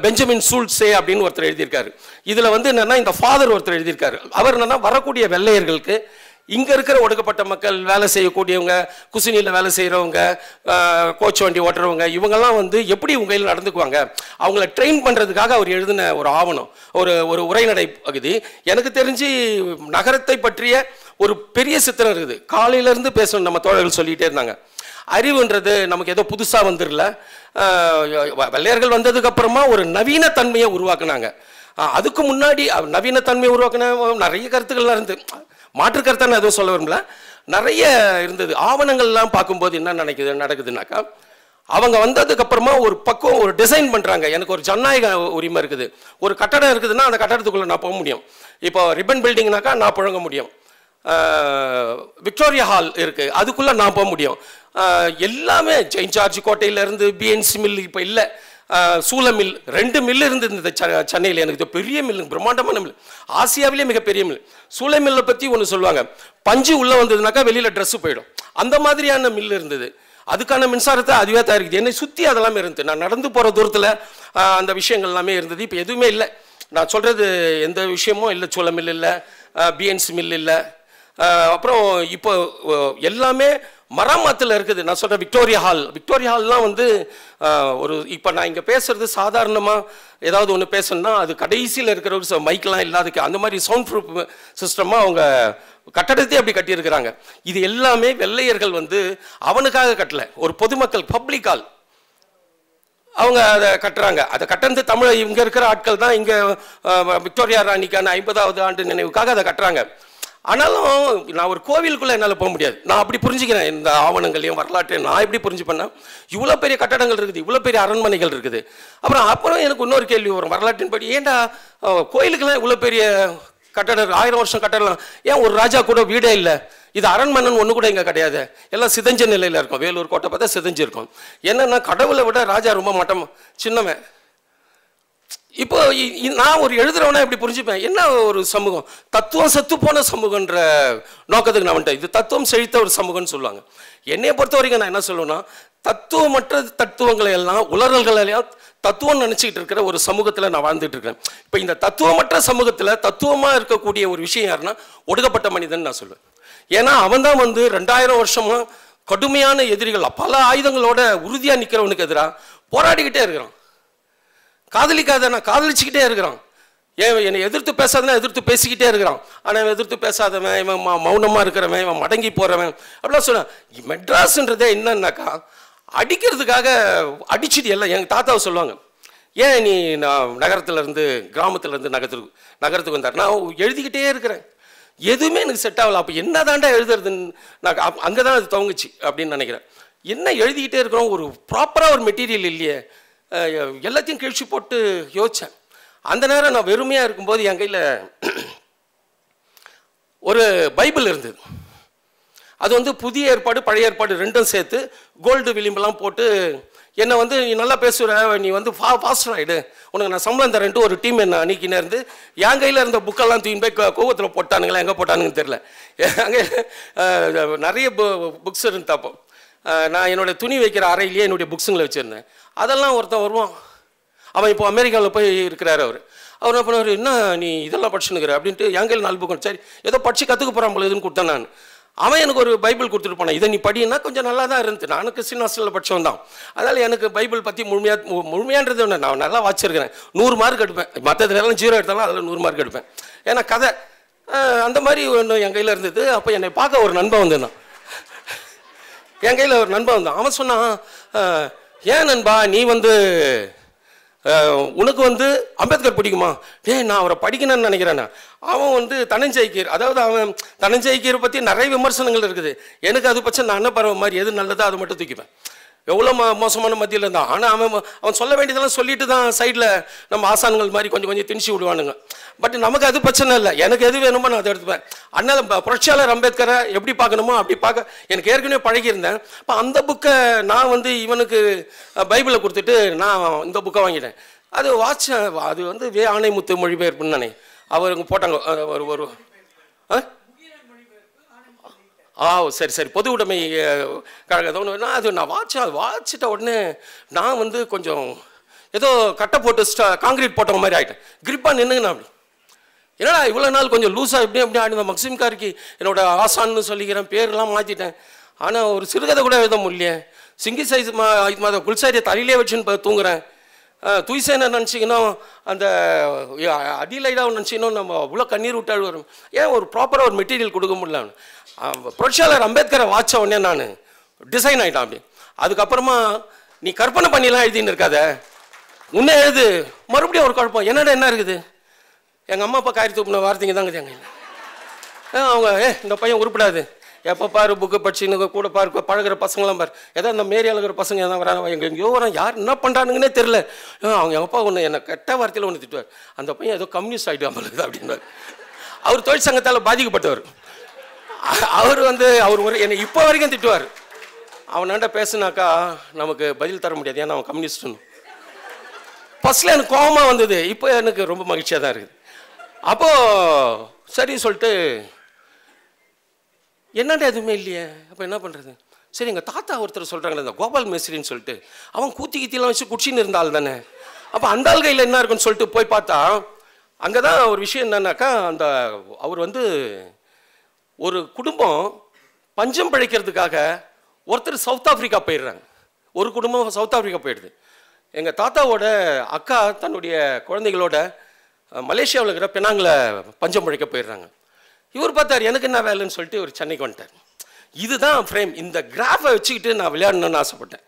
பெஞ்சமின் சூல்ட்ஸே அப்படின்னு ஒருத்தர் எழுதியிருக்காரு. இதில் வந்து என்னென்னா இந்த ஃபாதர் ஒருத்தர் எழுதியிருக்காரு. அவர் என்னென்னா வரக்கூடிய வெள்ளையர்களுக்கு இங்கே இருக்கிற ஒடுக்கப்பட்ட மக்கள், வேலை செய்யக்கூடியவங்க, குசினியில் வேலை செய்கிறவங்க, கோச் வண்டி ஓட்டுறவங்க, இவங்கெல்லாம் வந்து எப்படி உங்கள் நடந்துக்குவாங்க, அவங்கள ட்ரெயின் பண்ணுறதுக்காக அவர் எழுதின ஒரு ஆவணம், ஒரு உரைநடை பகுதி. எனக்கு தெரிஞ்சு நகரத்தை பற்றிய ஒரு பெரிய சித்திரம் இருக்குது. காலையிலேருந்து பேசணும் நம்ம தோழர்கள் சொல்லிகிட்டே இருந்தாங்க. அறிவுன்றது நமக்கு ஏதோ புதுசாக வந்துடல. வெள்ளையர்கள் வந்ததுக்கப்புறமா ஒரு நவீன தன்மையை உருவாக்குனாங்க. அதுக்கு முன்னாடி நவீன தன்மையை உருவாக்குன நிறைய கருத்துக்கள்லாம் இருந்து, மாற்று கருத்தான எதுவும் சொல்ல விரும்பல, நிறைய இருந்தது. ஆவணங்கள்லாம் பார்க்கும்போது என்ன நடக்குதுனாக்கா, அவங்க வந்ததுக்கு அப்புறமா ஒரு பக்கம் ஒரு டிசைன் பண்ணுறாங்க. எனக்கு ஒரு ஜனநாயக உரிமை இருக்குது. ஒரு கட்டடம் இருக்குதுன்னா அந்த கட்டடத்துக்குள்ளே நான் போக முடியும். இப்போ ரிப்பன் பில்டிங்னாக்கா நான் புழங்க முடியும். விக்டோரியா ஹால் இருக்குது, அதுக்குள்ளே நான் போக முடியும். எல்லாமே செயின்ட் ஜார்ஜ் கோட்டையிலேருந்து பிஎன்சி மில் இப்போ இல்லை, சூல மில், 2 மில் இருந்தது சென்னையில். எனக்கு பெரிய மில், பிரம்மாண்டமான மில், ஆசியாவிலே மிகப்பெரிய மில். சூளை மில்லை பற்றி ஒன்று சொல்லுவாங்க, பஞ்சு உள்ளே வந்ததுனாக்கா வெளியில் ட்ரெஸ்ஸு போயிடும், அந்த மாதிரியான மில் இருந்தது. அதுக்கான மின்சாரத்தை அதுவே தயாரிக்குது. என்னை சுற்றி அதெல்லாமே இருந்தது. நான் நடந்து போகிற தூரத்தில் அந்த விஷயங்கள் எல்லாமே இருந்தது. இப்போ எதுவுமே இல்லை. நான் சொல்கிறது எந்த விஷயமும் இல்லை. சூளை மில் இல்லை, பிஎன்சி மில் இல்லை. அப்புறம் இப்போ எல்லாமே மராமத்தில் இருக்குது. நான் சொல்கிறேன் விக்டோரியா ஹால்லாம் வந்து ஒரு இப்போ நான் இங்கே பேசுகிறது சாதாரணமாக ஏதாவது ஒன்று பேசணுன்னா அது கடைசியில் இருக்கிற ஒரு மைக்கெலாம் இல்லாதக்கு அந்த மாதிரி சவுண்ட் ப்ரூஃப் சிஸ்டமாக அவங்க கட்டடத்தையே அப்படி கட்டியிருக்கிறாங்க. இது எல்லாமே வெள்ளையர்கள் வந்து அவனுக்காக கட்டலை, ஒரு பொதுமக்கள் பப்ளிக் ஹால் அவங்க அதை கட்டுறாங்க. அதை கட்டந்து தமிழ் இங்கே இருக்கிற ஆட்கள் தான் இங்கே விக்டோரியா ராணிக்கான 50வது ஆண்டு நினைவுக்காக அதை கட்டுறாங்க. ஆனாலும் நான் ஒரு கோவிலுக்குள்ளே என்னால் போக முடியாது. நான் அப்படி புரிஞ்சுக்கிறேன் இந்த ஆவணங்களையும் வரலாற்றையும். நான் எப்படி புரிஞ்சுப்பேன்னா, இவ்வளோ பெரிய கட்டடங்கள் இருக்குது, இவ்வளோ பெரிய அரண்மனைகள் இருக்குது. அப்புறம் எனக்கு இன்னொரு கேள்வி வரும், வரலாற்றின் படி ஏன்டா கோயிலுக்கெல்லாம் இவ்வளோ பெரிய கட்டடம், 1000 வருஷம் கட்டடம், ஏன் ஒரு ராஜா கூட வீடே இல்லை? இது அரண்மனைன்னு ஒன்று கூட இங்கே கிடையாது, எல்லாம் சிதைஞ்ச நிலையில் இருக்கும். வேலூர் கோட்டை பார்த்தா சிதைஞ்சிருக்கும். என்னென்னா கடவுளை விட ராஜா ரொம்ப மட்டம் சின்னவன். இப்போ நான் ஒரு எழுதுறவனா எப்படி புரிஞ்சுப்பேன், என்ன ஒரு சமூகம் தத்துவம் செத்து போன சமூகன்ற நோக்கத்துக்கு நான் வந்துட்டேன். இது தத்துவம் செழித்த ஒரு சமூகம்னு சொல்லுவாங்க. என்னைய பொறுத்த வரைக்கும் நான் என்ன சொல்லுவேன்னா, தத்துவமற்ற தத்துவங்களை எல்லாம் உளறல்களெல்லாம் தத்துவம் நினச்சிக்கிட்டு இருக்கிற ஒரு சமூகத்தில் நான் வாழ்ந்துட்டு இருக்கேன். இப்போ இந்த தத்துவமற்ற சமூகத்தில் தத்துவமாக இருக்கக்கூடிய ஒரு விஷயம் யாருன்னா ஒடுக்கப்பட்ட மனிதன் நான் சொல்லுவேன். ஏன்னா அவன் தான் வந்து 2000 வருஷமாக கடுமையான எதிரிகள், பல ஆயுதங்களோட உறுதியாக நிற்கிறவனுக்கு எதிராக போராடிக்கிட்டே இருக்கிறான். காதலிக்காத நான் காதலிச்சுக்கிட்டே இருக்கிறான். என்னை எதிர்த்து பேசாதனா எதிர்த்து பேசிக்கிட்டே இருக்கிறான். ஆனால் இவன் எதிர்த்து பேசாதவன், இவன் மௌனமாக இருக்கிறவன், இவன் மடங்கி போகிறவன் அப்படிலாம் சொன்னான். மெட்ராஸ்ன்றதே என்னன்னாக்கா அடிக்கிறதுக்காக அடிச்சுட்டு எல்லாம். எங்கள் தாத்தாவை சொல்லுவாங்க, ஏன் நீ நான் நகரத்துலேருந்து கிராமத்துலேருந்து நகரத்துக்கு வந்தார், நான் எழுதிக்கிட்டே இருக்கிறேன், எதுவுமே எனக்கு செட் ஆகலை. அப்போ என்ன தாண்டா எழுதுறதுன்னு நான் அங்கே தான் அது துவங்குச்சு அப்படின்னு நினைக்கிறேன். என்ன எழுதிக்கிட்டே இருக்கிறோம், ஒரு ப்ராப்பராக ஒரு மெட்டீரியல் இல்லையே, எல்லாத்தையும் கிழிச்சு போட்டு யோசித்தேன். அந்த நேரம் நான் வெறுமையாக இருக்கும்போது என் கையில் ஒரு பைபிள் இருந்தது. அது வந்து புதிய ஏற்பாடு பழைய ஏற்பாடு ரெண்டும் சேர்த்து கோல்டு விளிம்பெல்லாம் போட்டு என்னை வந்து நீ நல்லா பேசுகிற, நீ வந்து ஃபாஸ்டர் ஆகிடு, உனக்கு நான் சம்பளம் தரேன்ட்டு ஒரு டீம் என்ன அன்றைக்கினே இருந்து என் கையில் இருந்த புக்கெல்லாம் தூக்கி போய் கோவத்தில் போட்டானுங்களா எங்கே போட்டானுங்கன்னு தெரில. அங்கே நிறைய புக்ஸ் இருந்து அப்போ நான் என்னுடைய துணி வைக்கிற அறையிலேயே என்னுடைய புக்ஸுங்களை வச்சுருந்தேன். அதெல்லாம் ஒருத்தன் வருவான், அவன் இப்போ அமெரிக்காவில் போய் இருக்கிறாரு. அவர் என்ன பண்ணுவார், என்ன நீ இதெல்லாம் படிச்சுன்னுக்கிற அப்படின்ட்டு என் கையில் 4 புக், சரி ஏதோ படித்து கற்றுக்க போகிறான் போல இதுன்னு கொடுத்தேன் நான். அவன் எனக்கு ஒரு பைபிள் கொடுத்துட்டு போனான், இதை நீ படினா கொஞ்சம் நல்லா தான் இருந்துச்சு. நான் கிறிஸ்டின் ஹாஸ்டலில் படித்தவன் தான், அதனால் எனக்கு பைபிள் பற்றி முழுமையான்றது ஒன்று நான் நல்லா வாசிச்சிருக்கிறேன். 100 மார்க் எடுப்பேன், மற்றதுலாம் 0 எடுத்தாலும் அதில் 100 மார்க் எடுப்பேன். ஏன்னா கதை அந்த மாதிரி ஒன்று என் கையில் இருந்தது. அப்போ என்னை பார்க்க ஒரு நண்பன் வந்திருந்தான், என் கையில் ஒரு நண்பன் வந்தான். அவன் சொன்னான், ஏன் நண்பா நீ வந்து உனக்கு வந்து அம்பேத்கர் பிடிக்குமா? நான் அவரை படிக்கணும்னு நினைக்கிறேன்னா. அவன் வந்து தனஞ்செய்கீர், அதாவது அவன் தனஞ்செய்கீரை பற்றி நிறைய விமர்சனங்கள் இருக்குது. எனக்கு அது பட்சம் நான் என்ன பரவ மாதிரி எது நல்லதோ அதை மட்டும் தூக்கிப்பேன். எவ்வளோ மோசமான மத்தியில் இருந்தான். ஆனால் அவன் சொல்ல வேண்டியதெல்லாம் சொல்லிட்டு தான் சைடில் நம்ம ஆசான்கள் மாதிரி கொஞ்சம் கொஞ்சம் திணிச்சு விடுவானுங்க. பட் நமக்கு அது பிரச்சனை இல்லை, எனக்கு எது வேணுமோ நான் அதை எடுத்துப்பேன். அதனால் புரட்சியாளர் அம்பேத்கரை எப்படி பார்க்கணுமோ அப்படி பார்க்க எனக்கு ஏற்கனவே பழகியிருந்தேன். இப்போ அந்த புக்கை நான் வந்து இவனுக்கு பைபிளை கொடுத்துட்டு நான் இந்த புக்கை வாங்கிட்டேன். அது வாட்சேன், அது வந்து ஆணைமுத்து மொழிபெயர்ப்புன்னு அவருங்க போட்டாங்க. ஒரு சரி சரி பொது உடைமை கழகம் நான் அது நான் வாட்சிட்ட உடனே நான் வந்து கொஞ்சம் ஏதோ கட்டை போட்டு காங்கிரீட் போட்ட மாதிரி ஆகிட்டேன். கிரிப்பாக நின்றுங்கண்ணா அப்படி. ஏன்னா இவ்வளோ நாள் கொஞ்சம் லூஸாக எப்படி ஆடினேன். மக்சிம் கார்கி என்னோட ஆசான்னு சொல்லிக்கிறேன், பேர்லாம் மாற்றிட்டேன். ஆனால் ஒரு சிறுகதை கூட எழுத முடியலையே. சிங்கி சைஸ் குல்சாரியை தலையிலே வச்சுன்னு தூங்குறேன். துய்சேனை நினச்சிங்கன்னா அந்த அடிலைடாக நினச்சிங்கன்னா நம்ம அவ்வளோ கண்ணீர் விட்டாள் வரும். ஏன் ஒரு ப்ராப்பராக ஒரு மெட்டீரியல் கொடுக்க முடியல. புரட்சியாளர் அம்பேத்கரை வாட்ச உடனே நான் டிசைன் ஆகிட்டான் அப்படி. அதுக்கப்புறமா நீ கற்பனை பண்ணிலாம் எழுதின்னு இருக்காத, முன்னே எழுது. மறுபடியும் ஒரு குழப்பம், என்னடா என்ன இருக்குது. எங்கள் அம்மா அப்பா காரி தூப்பின வார்த்தைங்க தாங்க எங்கள் இல்லை. அவங்க இந்த பையன் உருப்படாது, எப்போ பாரு புக்கு படிச்சுன்னு கூட பாரு பழகிற பசங்களாம் பாரு, ஏதாவது இந்த மாரி அழகிற பசங்க எதாவது வராங்க, எங்கேயோ வரான், யார் என்ன பண்ணுறானுங்கன்னே தெரில. அவங்க எங்கள் அப்பா ஒன்று என்னை கெட்ட வார்த்தையில் ஒன்று திட்டுவார், அந்த பையன் ஏதோ கம்யூனிஸ்ட் ஆகிட்டு அம்மளுக்கு அப்படின்னாரு. அவர் தொழிற்சங்கத்தால் பாதிக்கப்பட்டவர். அவர் வந்து அவர் என்னை இப்போ வரைக்கும் திட்டுவார். அவனாண்ட பேசுனாக்கா நமக்கு பதில் தர முடியாது, ஏன்னா அவன் கம்யூனிஸ்ட்னு. ஃபஸ்ட்டில் எனக்கு கோபமாக வந்தது, இப்போ எனக்கு ரொம்ப மகிழ்ச்சியாக தான் இருக்குது. அப்போது சரி சொல்லிட்டு என்னடா எதுவுமே இல்லையே, அப்போ என்ன பண்ணுறது. சரி எங்கள் தாத்தா ஒருத்தர் சொல்கிறாங்களே இந்த கோபால் மேஸ்திரின்னு சொல்லிட்டு, அவன் கீத்திலாம் வச்சு குடிச்சின்னு இருந்தால் தானே, அப்போ அந்த ஆள் கையில் என்ன இருக்குன்னு சொல்லிட்டு போய் பார்த்தா அங்கே தான் ஒரு விஷயம் என்னன்னாக்கா, அந்த அவர் வந்து ஒரு குடும்பம் பஞ்சம் பிழைக்கிறதுக்காக ஒருத்தர் சவுத் ஆஃப்ரிக்கா போயிடுறாங்க. ஒரு குடும்பம் சவுத் ஆஃப்ரிக்கா போயிடுது. எங்கள் தாத்தாவோட அக்கா தன்னுடைய குழந்தைகளோட மலேசியாவில் இருக்கிற பெனாங்கில் பஞ்சம் பிழைக்க போயிடுறாங்க. இவர் பார்த்தார் எனக்கு என்ன வேலைன்னு சொல்லிட்டு இவர் சென்னைக்கு வந்துட்டார். இதுதான் ஃப்ரேம். இந்த கிராஃபை வச்சுக்கிட்டு நான் விளையாடணும்னு ஆசைப்பட்டேன்.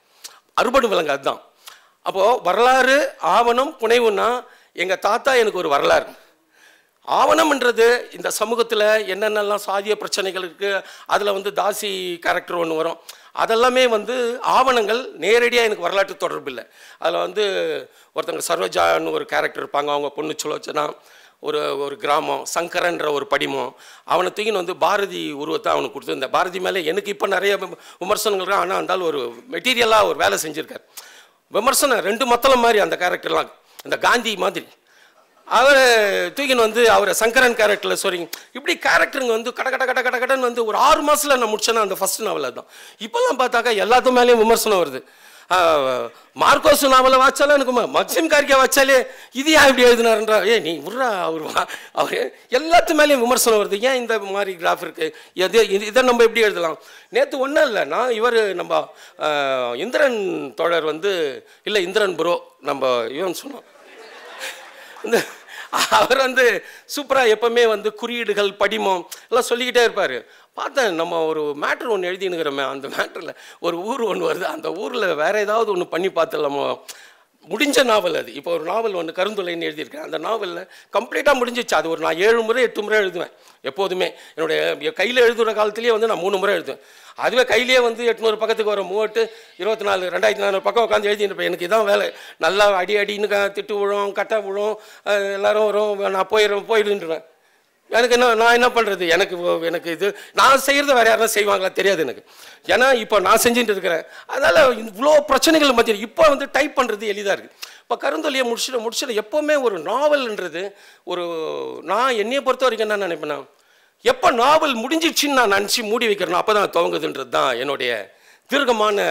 அறுபடு விலங்கு அதுதான். அப்போது வரலாறு ஆவணம் புனைவுன்னா எங்கள் தாத்தா எனக்கு ஒரு வரலாறு. ஆவணம்ன்றது இந்த சமூகத்தில் என்னென்னலாம் சாதிய பிரச்சனைகள் இருக்குது, அதில் வந்து தாசி கேரக்டர் ஒன்று வரும். அதெல்லாமே வந்து ஆவணங்கள் நேரடியாக எனக்கு வரலாற்று தொடர்பு இல்லை. அதில் வந்து ஒருத்தங்க சரோஜான்னு ஒரு கேரக்டர் இருப்பாங்க, அவங்க பொண்ணு சுலோச்சனா, ஒரு கிராமம் சங்கரன்ற ஒரு படிமம், அவனை தூக்கின்னு வந்து பாரதி உருவத்தை அவனுக்கு கொடுத்துருந்தேன். பாரதி மேலே எனக்கு இப்போ நிறைய விமர்சனங்கள், ஆனால் இருந்தாலும் ஒரு மெட்டீரியலாக ஒரு வேலை செஞ்சுருக்கார். விமர்சனம் ரெண்டு மத்தளம் மாதிரி அந்த கேரக்டர்லாம், இந்த காந்தி மாதிரி. அவர் தூக்கின்னு வந்து அவரை சங்கரன் கேரக்டரில் சொல்றீங்க. இப்படி கேரக்டருங்க வந்து கடன்னு வந்து ஒரு 6 மாதத்தில் நான் முடிச்சேன்னா அந்த ஃபஸ்ட் நாவல் தான். இப்போல்லாம் பார்த்தாக்கா எல்லாத்து மேலேயும் விமர்சனம் வருது. மார்க்கோஸ் நாவலை வாச்சாலும் எனக்கு மக்சிம் கார்கே வாச்சாலே இது ஏன் இப்படி எழுதினாருன்றா, நீ விட்றா அவர் எல்லாத்து மேலேயும் விமர்சனம் வருது. ஏன் இந்த மாதிரி கிராஃப் இருக்குது, இதை நம்ம எப்படி எழுதலாம். நேற்று ஒன்றும் இல்லை, நான் இவர் நம்ம இந்திரன் தோழர் வந்து இல்லை இந்திரன் ப்ரோ நம்ம இவன் சொன்னோம், இந்த அவர் வந்து சூப்பராக எப்பவுமே வந்து குறியீடுகள் படிமம் எல்லாம் சொல்லிக்கிட்டே இருப்பார். பார்த்தேன் நம்ம ஒரு மேட்ரு ஒன்று எழுதினுக்கிறோமே, அந்த மேட்ரில் ஒரு ஊர் ஒன்று வருது, அந்த ஊரில் வேறு ஏதாவது ஒன்று பண்ணி பார்த்துலாமோ. முடிஞ்ச நாவல் அது. இப்போ ஒரு நாவல் ஒன்று கருந்துளைன்னு எழுதியிருக்கேன். அந்த நாவலில் கம்ப்ளீட்டாக முடிஞ்சிச்சு. அது ஒரு நான் 7 முறை 8 முறை எழுதுவேன் எப்போதுமே. என்னுடைய கையில் எழுதுகிற காலத்துலேயே வந்து நான் 3 முறை எழுதுவேன். அதுவே கையிலே வந்து 800 பக்கத்துக்கு வரும். 38 24 2400 பக்கம் உட்காந்து எழுதிருப்பேன். எனக்கு இதான் வேலை. நல்லா அடின்னு திட்டு விழும், கட்டை விழும், எல்லோரும் வரும், நான் போயிடுன்றேன். எனக்கு நான் என்ன பண்ணுறது, எனக்கு இது நான் செய்கிறது வேறு யாரும் செய்வாங்களா தெரியாது எனக்கு. ஏன்னா இப்போ நான் செஞ்சுட்டு இருக்கிறேன். அதனால் இவ்வளோ பிரச்சனைகள் மத்தியில் இப்போ வந்து டைப் பண்ணுறது எளிதாக இருக்குது. இப்போ கருந்தொலியை முடிச்சுட்டு எப்போவுமே ஒரு நாவல்ன்றது நான் என்னையை பொறுத்த வரைக்கும் என்ன நினைப்பேன்னா, எப்போ நாவல் முடிஞ்சிடுச்சின்னு நான் நினச்சி மூடி வைக்கிறேன் அப்போ தான் துவங்குதுன்றது தான் என்னுடைய தீர்க்கமான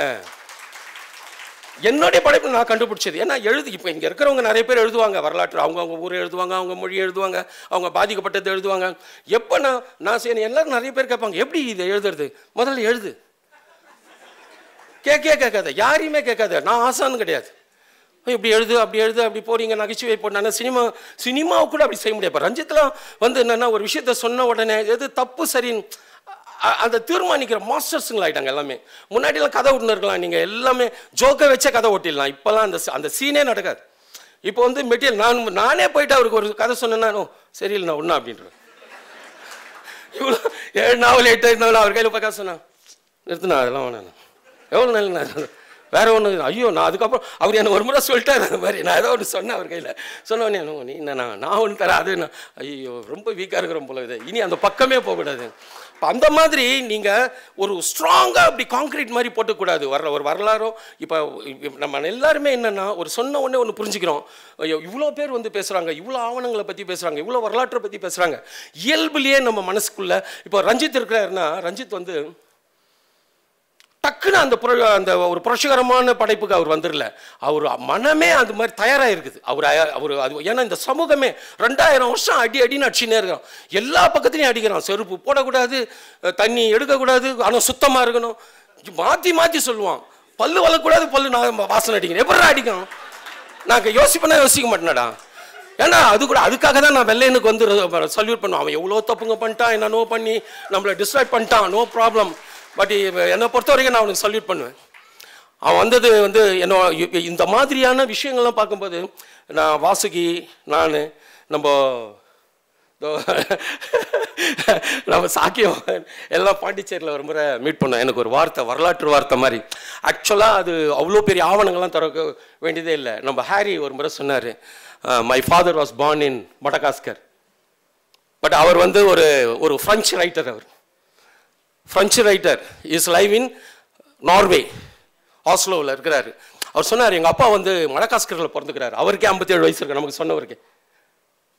என்னுடைய படைப்பு நான் கண்டுபிடிச்சது. ஏன்னா இப்போ இங்கே இருக்கிறவங்க நிறைய பேர் எழுதுவாங்க வரலாற்று, அவங்க ஊரை எழுதுவாங்க, அவங்க மொழி எழுதுவாங்க, அவங்க பாதிக்கப்பட்டது எழுதுவாங்க. எப்போ நான் செய்யணும் எல்லாரும் நிறைய பேர் கேட்பாங்க, எப்படி இதை எழுதுறது, முதல்ல எழுது, கேட்காத, யாரையுமே கேட்காத. நான் ஆசான்னு கிடையாது, இப்படி எழுது அப்படி போறீங்க நகைச்சுவை போட்டாங்க. சினிமாவை கூட அப்படி செய்ய முடியாது. இப்போ ரஞ்சித்லாம் வந்து என்னென்னா ஒரு விஷயத்த சொன்ன உடனே எது தப்பு சரின்னு அந்த தீர்மானிக்கிற மாஸ்டர்ஸுங்களா ஆகிட்டாங்க எல்லாமே. முன்னாடிலாம் கதை ஓட்டுனருக்கலாம், நீங்கள் எல்லாமே ஜோக்கை வச்சே கதை ஓட்டிடலாம். இப்போலாம் அந்த சீனே நடக்காது. இப்போ வந்து மெட்டீரியல் நானே போயிட்டு அவருக்கு ஒரு கதை சொன்னேன்னா சரியில்லை நான் ஒன்றா அப்படின்றேன். இவ்வளோ 7 நாவல் 8 நாவல் அவர் கையில் போய் கதை சொன்னா நிறுத்தினா அதெல்லாம் வேணாம், எவ்வளோ நாள் வேற ஒன்று. ஐயோ, நான் அதுக்கப்புறம் அவர் எனக்கு ஒரு முறை சொல்லிட்டாரு அந்த மாதிரி. நான் ஏதோ ஒன்று சொன்னேன் அவர் கையில். சொன்னோடனே நீ நான் ஒன்று தரேன். அது நான் ஐயோ ரொம்ப வீக்காக இருக்கிறோம் போல இது, இனி அந்த பக்கமே போகக்கூடாது. இப்போ அந்த மாதிரி நீங்கள் ஒரு ஸ்ட்ராங்காக அப்படி கான்க்ரீட் மாதிரி போட்டக்கூடாது. ஒரு வரலாறோ இப்போ நம்ம எல்லாருமே என்னென்னா ஒரு சொன்ன உடனே ஒன்று புரிஞ்சுக்கிறோம். ஐயோ இவ்வளோ பேர் வந்து பேசுகிறாங்க, இவ்வளோ ஆவணங்களை பற்றி பேசுகிறாங்க, இவ்வளோ வரலாற்றை பற்றி பேசுகிறாங்க. இயல்புலேயே நம்ம மனசுக்குள்ளே இப்போ ரஞ்சித் இருக்கிறாருன்னா, ரஞ்சித் வந்து டக்குன்னு அந்த ஒரு புரட்சிகரமான படைப்புக்கு அவர் வந்துடல. அவர் மனமே அது மாதிரி தயாராக இருக்குது. அவர் அது ஏன்னா இந்த சமூகமே 2000 வருஷம் அடின்னு அடிச்சுனே இருக்கிறோம். எல்லா பக்கத்துலையும் அடிக்கிறோம். செருப்பு போடக்கூடாது, தண்ணி எடுக்கக்கூடாது, ஆனால் சுத்தமாக இருக்கணும், மாற்றி மாற்றி சொல்லுவான். பல்லு வளரக்கூடாது, பல்லு நான் வாசனை அடிக்கிறேன். எப்படா அடிக்கணும்? நான் யோசிக்க மாட்டேனடா. ஏன்னா அது கூட அதுக்காக தான் நான் வெள்ளையனுக்கு வந்து சல்யூட் பண்ணுவேன். அவன் எவ்வளோ தப்புங்க பண்ணிட்டான், என்னென்னோ பண்ணி நம்மளை டிஸ்ட்ராக்ட் பண்ணிட்டான், நோ ப்ராப்ளம். பட் என்னை பொறுத்த வரைக்கும் நான் அவனுக்கு சல்யூட் பண்ணுவேன். அவன் வந்தது வந்து என்ன இந்த மாதிரியான விஷயங்கள்லாம் பார்க்கும்போது நான் வாசுகி நம்ம சாக்கியம் எல்லாம் பாண்டிச்சேரியில் ஒரு முறை மீட் பண்ணோம். எனக்கு ஒரு வார்த்தை, வரலாற்று வார்த்தை மாதிரி. ஆக்சுவலாக அது அவ்வளோ பெரிய ஆவணங்கள்லாம் திறக்க வேண்டியதே இல்லை. நம்ம ஹாரி ஒரு முறை சொன்னார், my father was born in Madagascar. But அவர் வந்து ஒரு ஃப்ரெஞ்சு ரைட்டர். அவர் French writer, is live in Norway, ஆஸ்லோவில் இருக்கிறாரு. அவர் சொன்னார், எங்கள் அப்பா வந்து மடகாஸ்கரில் பிறந்துக்கிறாரு. அவருக்கே 57 வயசு இருக்கு, நமக்கு சொன்னவருக்கு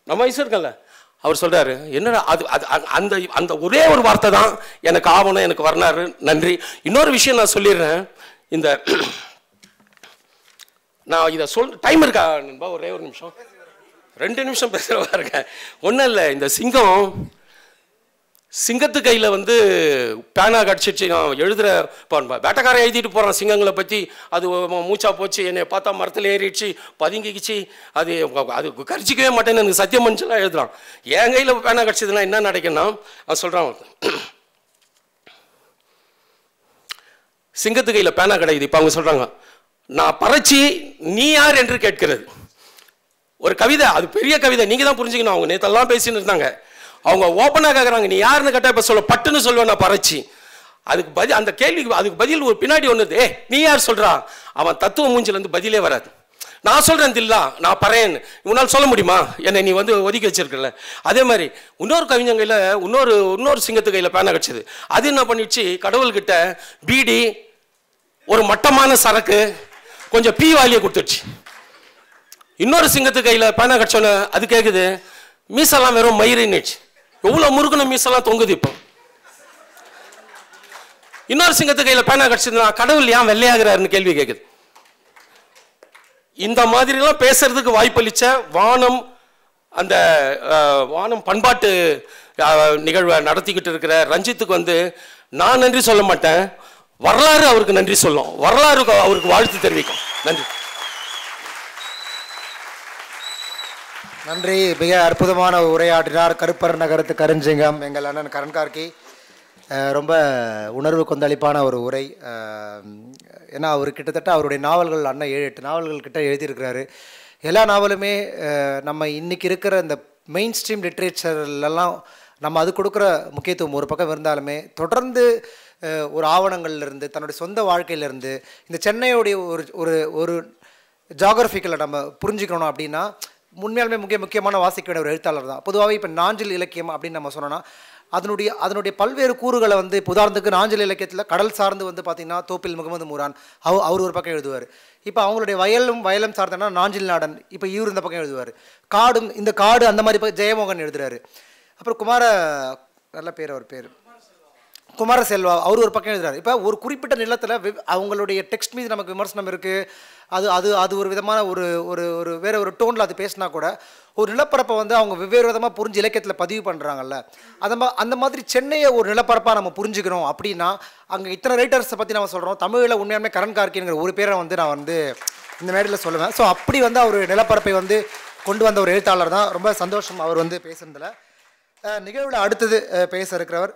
நம்ம வயசு இருக்கல. அவர் சொல்கிறாரு, என்னடா அது அது அந்த அந்த ஒரே ஒரு வார்த்தை தான் எனக்கு ஆவணம், எனக்கு வரலாறு. நன்றி. இன்னொரு விஷயம் நான் சொல்லிடுறேன். இந்த நான் இதை டைம் இருக்கா நண்பா? ஒரே ஒரு நிமிஷம், 2 நிமிஷம் பேசுகிற பாருங்க. ஒன்றும் இல்லை, இந்த சிங்கத்து கையில் வந்து பேனா கடிச்சிச்சு. நான் எழுதுகிற வேட்டைக்காரன் எழுதிட்டு போகிறான் சிங்கங்களை பற்றி. அது மூச்சா போச்சு, என்னை பார்த்தா மரத்தில் ஏறிடுச்சு, பதுங்கிக்கிச்சு, அது கடிச்சிக்கவே மாட்டேன்னு எனக்கு சத்தியம் மனுஷெல்லாம் எழுதுறான். என் கையில் பேனா கடிச்சதுன்னா என்ன நடக்குன்னா, அவன் சொல்கிறான், சிங்கத்து கையில் பேனா கிடைக்குது. இப்போ அவங்க சொல்கிறாங்க, நான் பறச்சி நீ யார் என்று கேட்கிறது. ஒரு கவிதை, அது பெரிய கவிதை, நீங்கள் தான் புரிஞ்சுக்கணும். அவங்க நேற்றெல்லாம் பேசின்னு இருந்தாங்க. அவங்க ஓப்பனாக கேட்குறாங்க, நீ யாருன்னு கேட்டால் இப்போ சொல்ல பட்டுன்னு சொல்லுவேன் நான் பறச்சி. அதுக்கு பதில், அந்த கேள்விக்கு அதுக்கு பதில் ஒரு பின்னாடி ஒன்று, நீ யார் சொல்கிறா? அவன் தத்துவ மூஞ்சிலேருந்து பதிலே வராது. நான் சொல்கிறேன் தில்லா, நான் பறேன், உன்னால் சொல்ல முடியுமா? என்னை நீ வந்து ஒதுக்கி வச்சிருக்கல. அதே மாதிரி இன்னொரு கவிஞங்கையில் இன்னொரு சிங்கத்து கையில் பேனா கடிச்சது. அது என்ன பண்ணிடுச்சு, கடவுள்கிட்ட பீடி, ஒரு மட்டமான சரக்கு, கொஞ்சம் பீ வாலியை கொடுத்துடுச்சு. இன்னொரு சிங்கத்து கையில் பேனா கடிச்சோன்னு அது கேட்குது, மீசெல்லாம் வெறும் மயிரின்னுச்சு. எவ்வளோ முருகன மீசெல்லாம் தொங்குது. இப்போ இன்னொரு சிங்கத்து கையில் பேனா கடிச்சதுன்னா கடவுள் ஏன் வெள்ளையாகிறாருன்னு கேள்வி கேட்குது. இந்த மாதிரிலாம் பேசுறதுக்கு வாய்ப்பளிச்ச அந்த வானம் பண்பாட்டு நிகழ்வை நடத்திக்கிட்டு இருக்கிற ரஞ்சித்துக்கு வந்து நான் நன்றி சொல்ல மாட்டேன், வரலாறு அவருக்கு நன்றி சொல்லும், வரலாறு அவருக்கு வாழ்த்து தெரிவிக்கும். நன்றி. நன்றி. மிக அற்புதமான உரையாற்றினார் கருப்பர் நகரத்து கருஞ்சிங்கம் எங்கள் அண்ணன் கரண் கார்கி. ரொம்ப உணர்வு கொந்தளிப்பான ஒரு உரை. ஏன்னா அவர் கிட்டத்தட்ட அவருடைய நாவல்கள் அண்ணன் 7-8 நாவல்கள் கிட்ட எழுதியிருக்கிறாரு. எல்லா நாவலுமே நம்ம இன்றைக்கி இருக்கிற இந்த மெயின் ஸ்ட்ரீம் லிட்ரேச்சர்லாம் நம்ம அது கொடுக்குற முக்கியத்துவம் ஒரு பக்கம் இருந்தாலுமே, தொடர்ந்து ஒரு ஆவணங்கள்லேருந்து தன்னுடைய சொந்த வாழ்க்கையிலேருந்து இந்த சென்னையோடைய ஒரு ஒரு ஜாகிரபிக்கலை நம்ம புரிஞ்சுக்கணும் அப்படின்னா உண்மையாலுமே முக்கியமான வாசிக்க வேண்டிய ஒரு எழுத்தாளர் தான். பொதுவாகவே இப்போ நாஞ்சில் இலக்கியம் அப்படின்னு நம்ம சொன்னோன்னா அதனுடைய பல்வேறு கூறுகளை வந்து இப்போ உதாரணத்துக்கு நாஞ்சில் இலக்கியத்தில் கடல் சார்ந்து வந்து பார்த்திங்கன்னா தோப்பில் முகமது மூரான் அவர் ஒரு பக்கம் எழுதுவார். இப்போ அவங்களுடைய வயலும் சார்ந்தனா நாஞ்சில் நாடன், இப்போ இவர் இந்த பக்கம் எழுதுவார். இந்த காடு அந்த மாதிரி ஜெயமோகன் எழுதுறாரு. அப்புறம் நல்ல பேர், அவர் பேர் குமாரசெல்வா, அவர் ஒரு பக்கம் எழுதுறாரு. இப்போ ஒரு குறிப்பிட்ட நிலத்தில் அவங்களுடைய டெக்ஸ்ட் மீது நமக்கு விமர்சனம் இருக்குது. அது ஒரு விதமான ஒரு வேறு ஒரு டோனில் அது பேசினா கூட ஒரு நிலப்பரப்பை வந்து அவங்க வெவ்வேறு விதமாக புரிஞ்சு இலக்கியத்தில் பதிவு பண்ணுறாங்கல்ல. அந்த மாதிரி சென்னையை ஒரு நிலப்பரப்பாக நம்ம புரிஞ்சுக்கிறோம் அப்படின்னா அங்கே இத்தனை ரைட்டர்ஸை பற்றி நம்ம சொல்கிறோம். தமிழில் உண்மையாலுமே கரண் கார்கிங்கிற ஒரு பேரை வந்து நான் வந்து இந்த மேடையில் சொல்லுவேன். ஸோ அப்படி வந்து அவர் நிலப்பரப்பை வந்து கொண்டு வந்த ஒரு எழுத்தாளர் தான். ரொம்ப சந்தோஷம் அவர் வந்து பேசுனதில். நிகழ்வில் அடுத்தது பேச இருக்கிறவர்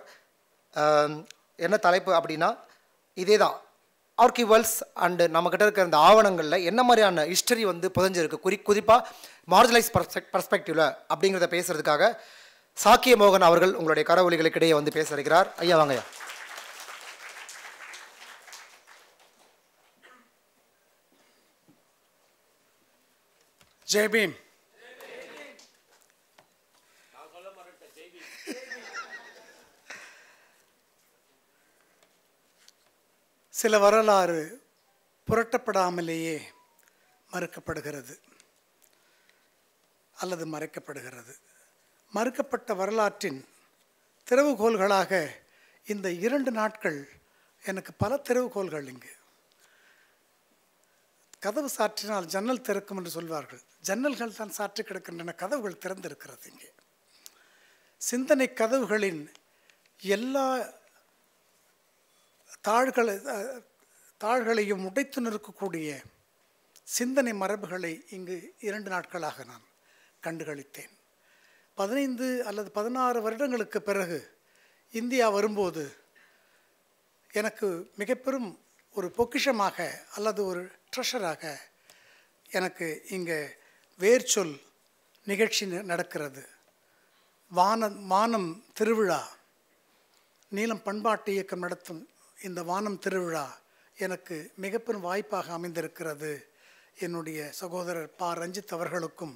என்ன தலைப்பு அப்படின்னா இதே தான், ஆர்கிவல்ஸ் அண்டு நம்மக்கிட்ட இருக்கிற இந்த ஆவணங்களில் என்ன மாதிரியான ஹிஸ்டரி வந்து புதஞ்சிருக்கு, குறிப்பாக மார்ஜினலைஸ் பர்ஸ்பெக்டிவில் அப்படிங்கிறத பேசுகிறதுக்காக சாக்கிய மோகன் அவர்கள் உங்களுடைய கரவொலிகளுக்கிடையே வந்து பேச இருக்கிறார். ஐயா வாங்கய்யா. ஜெய் பீம். சில வரலாறு புரட்டப்படாமலேயே மறுக்கப்படுகிறது அல்லது மறைக்கப்படுகிறது. மறுக்கப்பட்ட வரலாற்றின் திறவுகோல்களாக இந்த 2 நாட்கள் எனக்கு பல திறவுகோல்கள். இங்கு கதவு சாற்றினால் ஜன்னல் திறக்கும் என்று சொல்வார்கள். ஜன்னல்கள் தான் சாற்றி கிடக்கின்றன, கதவுகள் திறந்திருக்கிறது. இங்கே சிந்தனை கதவுகளின் எல்லா தாள்களையும் உடைத்து நிற்கக்கூடிய சிந்தனை மரபுகளை இங்கு 2 நாட்களாக நான் கண்டுகளித்தேன். 15 அல்லது 16 வருடங்களுக்கு பிறகு இந்தியா வரும்போது எனக்கு மிக பெரும் ஒரு பொக்கிஷமாக அல்லது ஒரு ட்ரெஷராக எனக்கு இங்கே வேர்ச்சொல் நிகழ்ச்சி நடக்கிறது. வானம் திருவிழா, நீலம் பண்பாட்டு இயக்கம் நடத்தும் இந்த வானம் திருவிழா எனக்கு மிக பெரும் வாய்ப்பாக அமைந்திருக்கிறது. என்னுடைய சகோதரர் பா ரஞ்சித் அவர்களுக்கும்,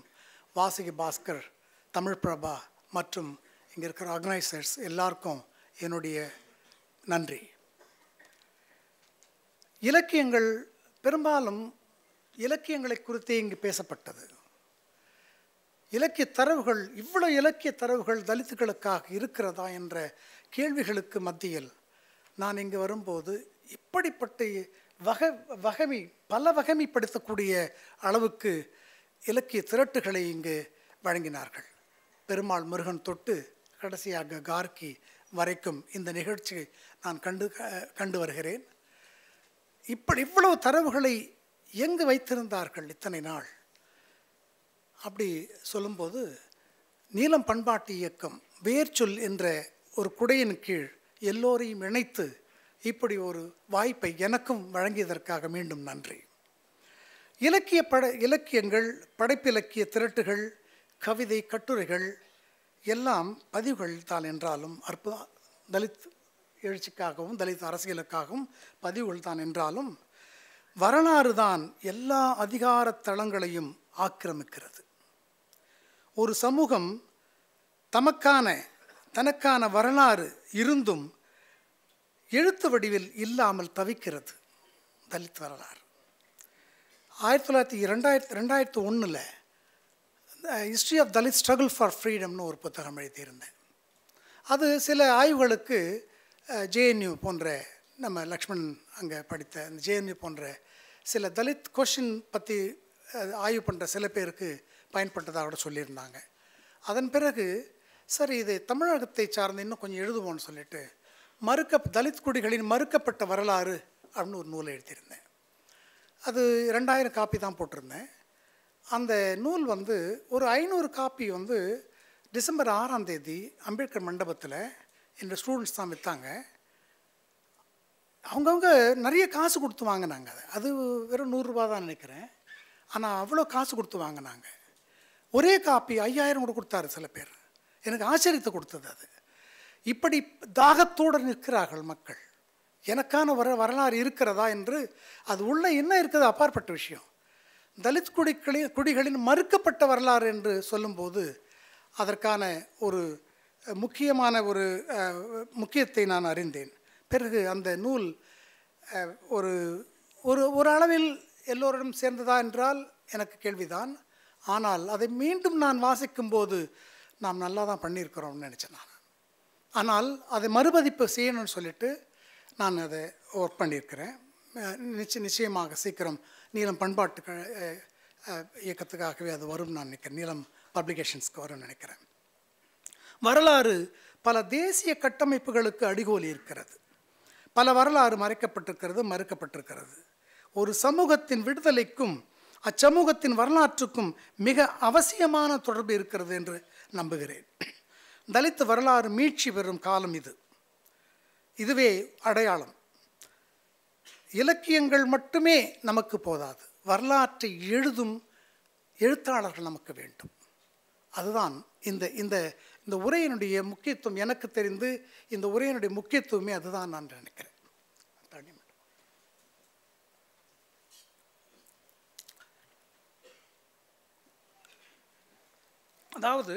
வாசுகி பாஸ்கர், தமிழ் பிரபா மற்றும் இங்கே இருக்கிற ஆர்கனைசர்ஸ் எல்லாருக்கும் என்னுடைய நன்றி. இலக்கியங்கள் பெரும்பாலும் இலக்கியங்களை குறித்தே இங்கு பேசப்பட்டது. இலக்கிய தரவுகள், இவ்வளவு இலக்கிய தரவுகள் தலித்துகளுக்காக இருக்கிறதா என்ற கேள்விகளுக்கு மத்தியில் நான் இங்கு வரும்போது இப்படிப்பட்ட பல வகைமைப்படுத்தக்கூடிய அளவுக்கு இலக்கிய திரட்டுகளை இங்கு வழங்கினார்கள். பெருமாள் முருகன் தொட்டு கடைசியாக கார்கி வரைக்கும் இந்த நிகழ்ச்சியை நான் கண்டு வருகிறேன். இவ்வளவு தரவுகளை எங்கு வைத்திருந்தார்கள் இத்தனை நாள்? அப்படி சொல்லும்போது நீலம் பண்பாட்டு இயக்கம் வேர்ச்சொல் என்ற ஒரு குடையின் கீழ் எல்லோரையும் இணைத்து இப்படி ஒரு வாய்ப்பை எனக்கும் வழங்கியதற்காக மீண்டும் நன்றி. இலக்கியங்கள், படைப்பிலக்கிய திரட்டுகள், கவிதை, கட்டுரைகள் எல்லாம் பதிவுகள் தான் என்றாலும், தலித் எழுச்சிக்காகவும் தலித் அரசியலுக்காகவும் பதிவுகள் தான் என்றாலும், வரலாறு தான் எல்லா அதிகார தளங்களையும் ஆக்கிரமிக்கிறது. ஒரு சமூகம் தனக்கான வரலாறு இருந்தும் எழுத்து வடிவில் இல்லாமல் தவிக்கிறது. தலித் வரலாறு 2001 history of Dalit struggle for ஃப்ரீடம்னு ஒரு புத்தகம் எழுதியிருந்தேன். அது சில ஆய்வுகளுக்கு ஜேஎன்யூ போன்ற, நம்ம லக்ஷ்மண் அங்கே படித்த அந்த ஜேஎன்யூ போன்ற சில தலித் கொஷின் பற்றி ஆய்வு பண்ணுற சில பேருக்கு பயன்பட்டதாக கூட சொல்லியிருந்தாங்க. அதன் பிறகு சரி, இது தமிழகத்தை சார்ந்து இன்னும் கொஞ்சம் எழுதுவோன்னு சொல்லிட்டு தலித் குடிகளின் மறுக்கப்பட்ட வரலாறு அப்படின்னு ஒரு நூலை எழுதியிருந்தேன். அது 2000 காப்பி தான் போட்டிருந்தேன். அந்த நூல் ஒரு 500 காப்பி டிசம்பர் 6ஆம் தேதி அம்பேத்கர் மண்டபத்தில் என்னோடய ஸ்டூடெண்ட்ஸ் தான் விற்றாங்க. அவங்கவுங்க நிறைய காசு கொடுத்து வாங்கினாங்க. அது வெறும் 100 ரூபா தான் நினைக்கிறேன். ஆனால் அவ்வளோ காசு கொடுத்து வாங்கினாங்க. ஒரே காப்பி 5000 கூட கொடுத்தாரு சில பேர். எனக்கு ஆச்சரியத்தை கொடுத்தது அது. இப்படி தாகத்தோடு நிற்கிறார்கள் மக்கள். எனக்கான வரலாறு இருக்கிறதா என்று, அது உள்ள என்ன இருக்கிறது அப்பாற்பட்ட விஷயம். தலித் குடிகளின் மறுக்கப்பட்ட வரலாறு என்று சொல்லும்போது அதற்கான ஒரு முக்கியமான ஒரு முக்கியத்தை நான் அறிந்தேன். பிறகு அந்த நூல் ஒரு அளவில் எல்லோரிடம் சேர்ந்ததா என்றால் எனக்கு கேள்விதான். ஆனால் அதை மீண்டும் நான் வாசிக்கும்போது நாம் நல்லா தான் பண்ணியிருக்கிறோம்னு நினச்சேன் நான். ஆனால் அதை மறுபதிப்பு செய்யணும்னு சொல்லிட்டு நான் அதை ஒர்க் பண்ணியிருக்கிறேன். நிச்சயமாக சீக்கிரம் நீலம் பண்பாட்டு இயக்கத்துக்காகவே அது வரும் நான் நினைக்கிறேன். நீலம் பப்ளிகேஷன்ஸ்க்கு வரும்னு நினைக்கிறேன். வரலாறு பல தேசிய கட்டமைப்புகளுக்கு அடிகோலி இருக்கிறது. பல வரலாறு மறுக்கப்பட்டிருக்கிறது. ஒரு சமூகத்தின் விடுதலைக்கும் அச்சமூகத்தின் வரலாற்றுக்கும் மிக அவசியமான தொடர்பு இருக்கிறது என்று நம்புகிறேன். தலித் வரலாறு மீட்சி பெறும் காலம் இதுவே அடையாளம். இலக்கியங்கள் மட்டுமே நமக்கு போதாது, வரலாற்றை எழுதும் எழுத்தாளர்கள் நமக்கு வேண்டும். அதுதான் இந்த உரையினுடைய முக்கியத்துவம். எனக்கு தெரிந்து இந்த உரையினுடைய முக்கியத்துவமே அதுதான் நான் நினைக்கிறேன். அதாவது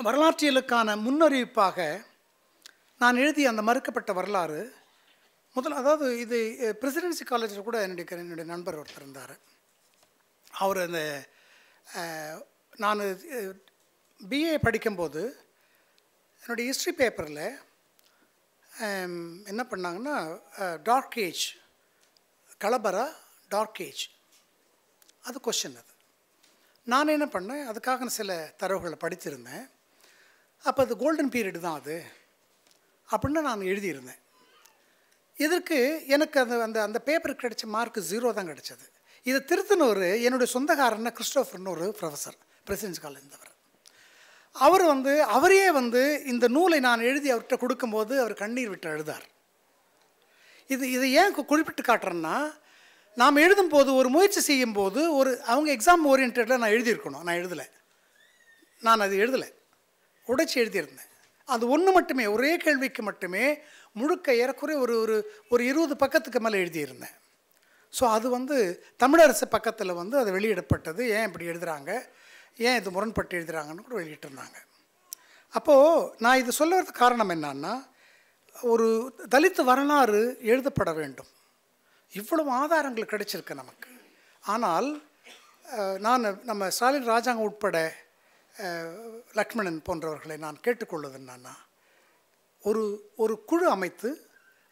வரலாற்றியலுக்கான முன்னறிவிப்பாக நான் எழுதிய அந்த மறுக்கப்பட்ட வரலாறு அதாவது இது பிரசிடென்சி காலேஜில் கூட என்னுடைய நண்பர் ஒருத்தர் இருந்தார். அவர் அந்த நான் பிஏ படிக்கும்போது என்னுடைய ஹிஸ்ட்ரி பேப்பரில் என்ன பண்ணாங்கன்னா டார்க் ஏஜ், கலபரா டார்க் ஏஜ், அது கொஸ்டின். அது நான் என்ன பண்ணேன், அதுக்காக சில தரவுகளை படித்திருந்தேன். அப்போ அது கோல்டன் பீரியடு தான் அது அப்படின்னு நான் எழுதியிருந்தேன். இதற்கு எனக்கு அந்த அந்த பேப்பருக்கு கிடைச்ச மார்க் 0 தான் கிடைச்சது. இதை திருத்தினவர் என்னுடைய சொந்தக்காரன்னா கிறிஸ்டோஃபர்னு ஒரு ப்ரொஃபஸர், பிரசிடென்சி காலேஜ் இருந்தவர். அவர் அவரே இந்த நூலை நான் எழுதி அவர்கிட்ட கொடுக்கும்போது அவர் கண்ணீர் விட்டு அழுதார். இதை ஏன் குறிப்பிட்டு காட்டுறேன்னா, நாம் எழுதும்போது ஒரு முயற்சி செய்யும்போது அவங்க எக்ஸாம் ஓரியன்டில் நான் எழுதியிருக்கணும். நான் எழுதலை, நான் அது எழுதலை, உடைச்சி எழுதியிருந்தேன். அது ஒன்று மட்டுமே, ஒரே கேள்விக்கு மட்டுமே முழுக்க ஏறக்குறைய ஒரு 20 பக்கத்துக்கு மேலே எழுதியிருந்தேன். ஸோ அது தமிழரசு பக்கத்தில் அது வெளியிடப்பட்டது. ஏன் இப்படி எழுதுகிறாங்க, ஏன் இது முரண்பட்டு எழுதுகிறாங்கன்னு கூட வெளியிட்டிருந்தாங்க. அப்போது நான் இது சொல்லுறதுக்கு காரணம் என்னன்னா, ஒரு தலித் வரலாறு எழுதப்பட வேண்டும். இவ்வளவு ஆதாரங்கள் கிடைச்சிருக்கு நமக்கு. ஆனால் நம்ம ஸ்டாலின் ராஜாங்கம் உட்பட லக்ஷ்மணன் போன்றவர்களை நான் கேட்டுக்கொள்வது என்னன்னா, ஒரு குழு அமைத்து,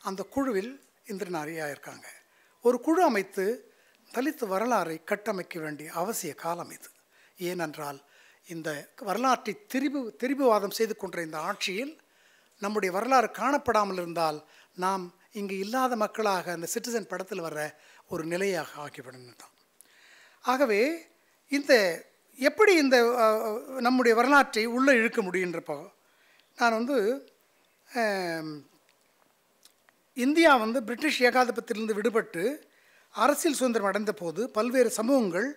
அந்த குழுவில் இந்திரநாரியா இருக்காங்க, ஒரு குழு அமைத்து தலித் வரலாறை கட்டமைக்க வேண்டிய அவசிய காலம் இது. ஏனென்றால் இந்த வரலாற்றை திரிபுவாதம் செய்து கொண்ட இந்த ஆட்சியில் நம்முடைய வரலாறு காணப்படாமல் இருந்தால் நாம் இங்கு இல்லாத மக்களாக அந்த சிட்டிசன் படத்தில் வர்ற ஒரு நிலையாக ஆக்கிவிடணும் தான். ஆகவே எப்படி இந்த நம்முடைய வரலாற்றை உள்ளே இழுக்க முடியுன்றப்போ, நான் இந்தியா பிரிட்டிஷ் ஏகாதிபத்தியத்திலிருந்து விடுபட்டு அரசியல் சுதந்திரம் அடைந்த போது பல்வேறு சமூகங்கள்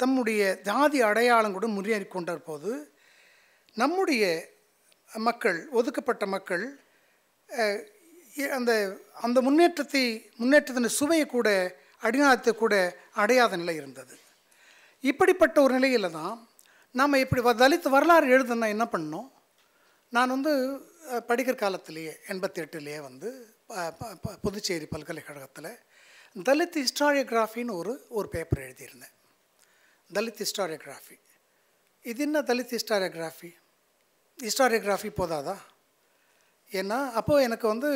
தம்முடைய ஜாதி அடையாளங்களுடன் முன்னேறி கொண்ட போது நம்முடைய மக்கள், ஒதுக்கப்பட்ட மக்கள் அந்த முன்னேற்றத்தின் சுவையை கூட அடிநாதத்தை கூட அடையாத நிலை இருந்தது. இப்படிப்பட்ட ஒரு நிலையில் தான் நாம் இப்படி தலித் வரலாறு எழுதுனா என்ன பண்ணோம். நான் படிக்கிற காலத்திலேயே 88லேயே புதுச்சேரி பல்கலைக்கழகத்தில் தலித் ஹிஸ்டாரியோகிராஃபின்னு ஒரு பேப்பர் எழுதியிருந்தேன். தலித் ஹிஸ்டாரியோகிராஃபி. இது என்ன தலித் ஹிஸ்டாரியோகிராஃபி? ஹிஸ்டாரியோகிராஃபி போதாதா? ஏன்னா அப்போது எனக்கு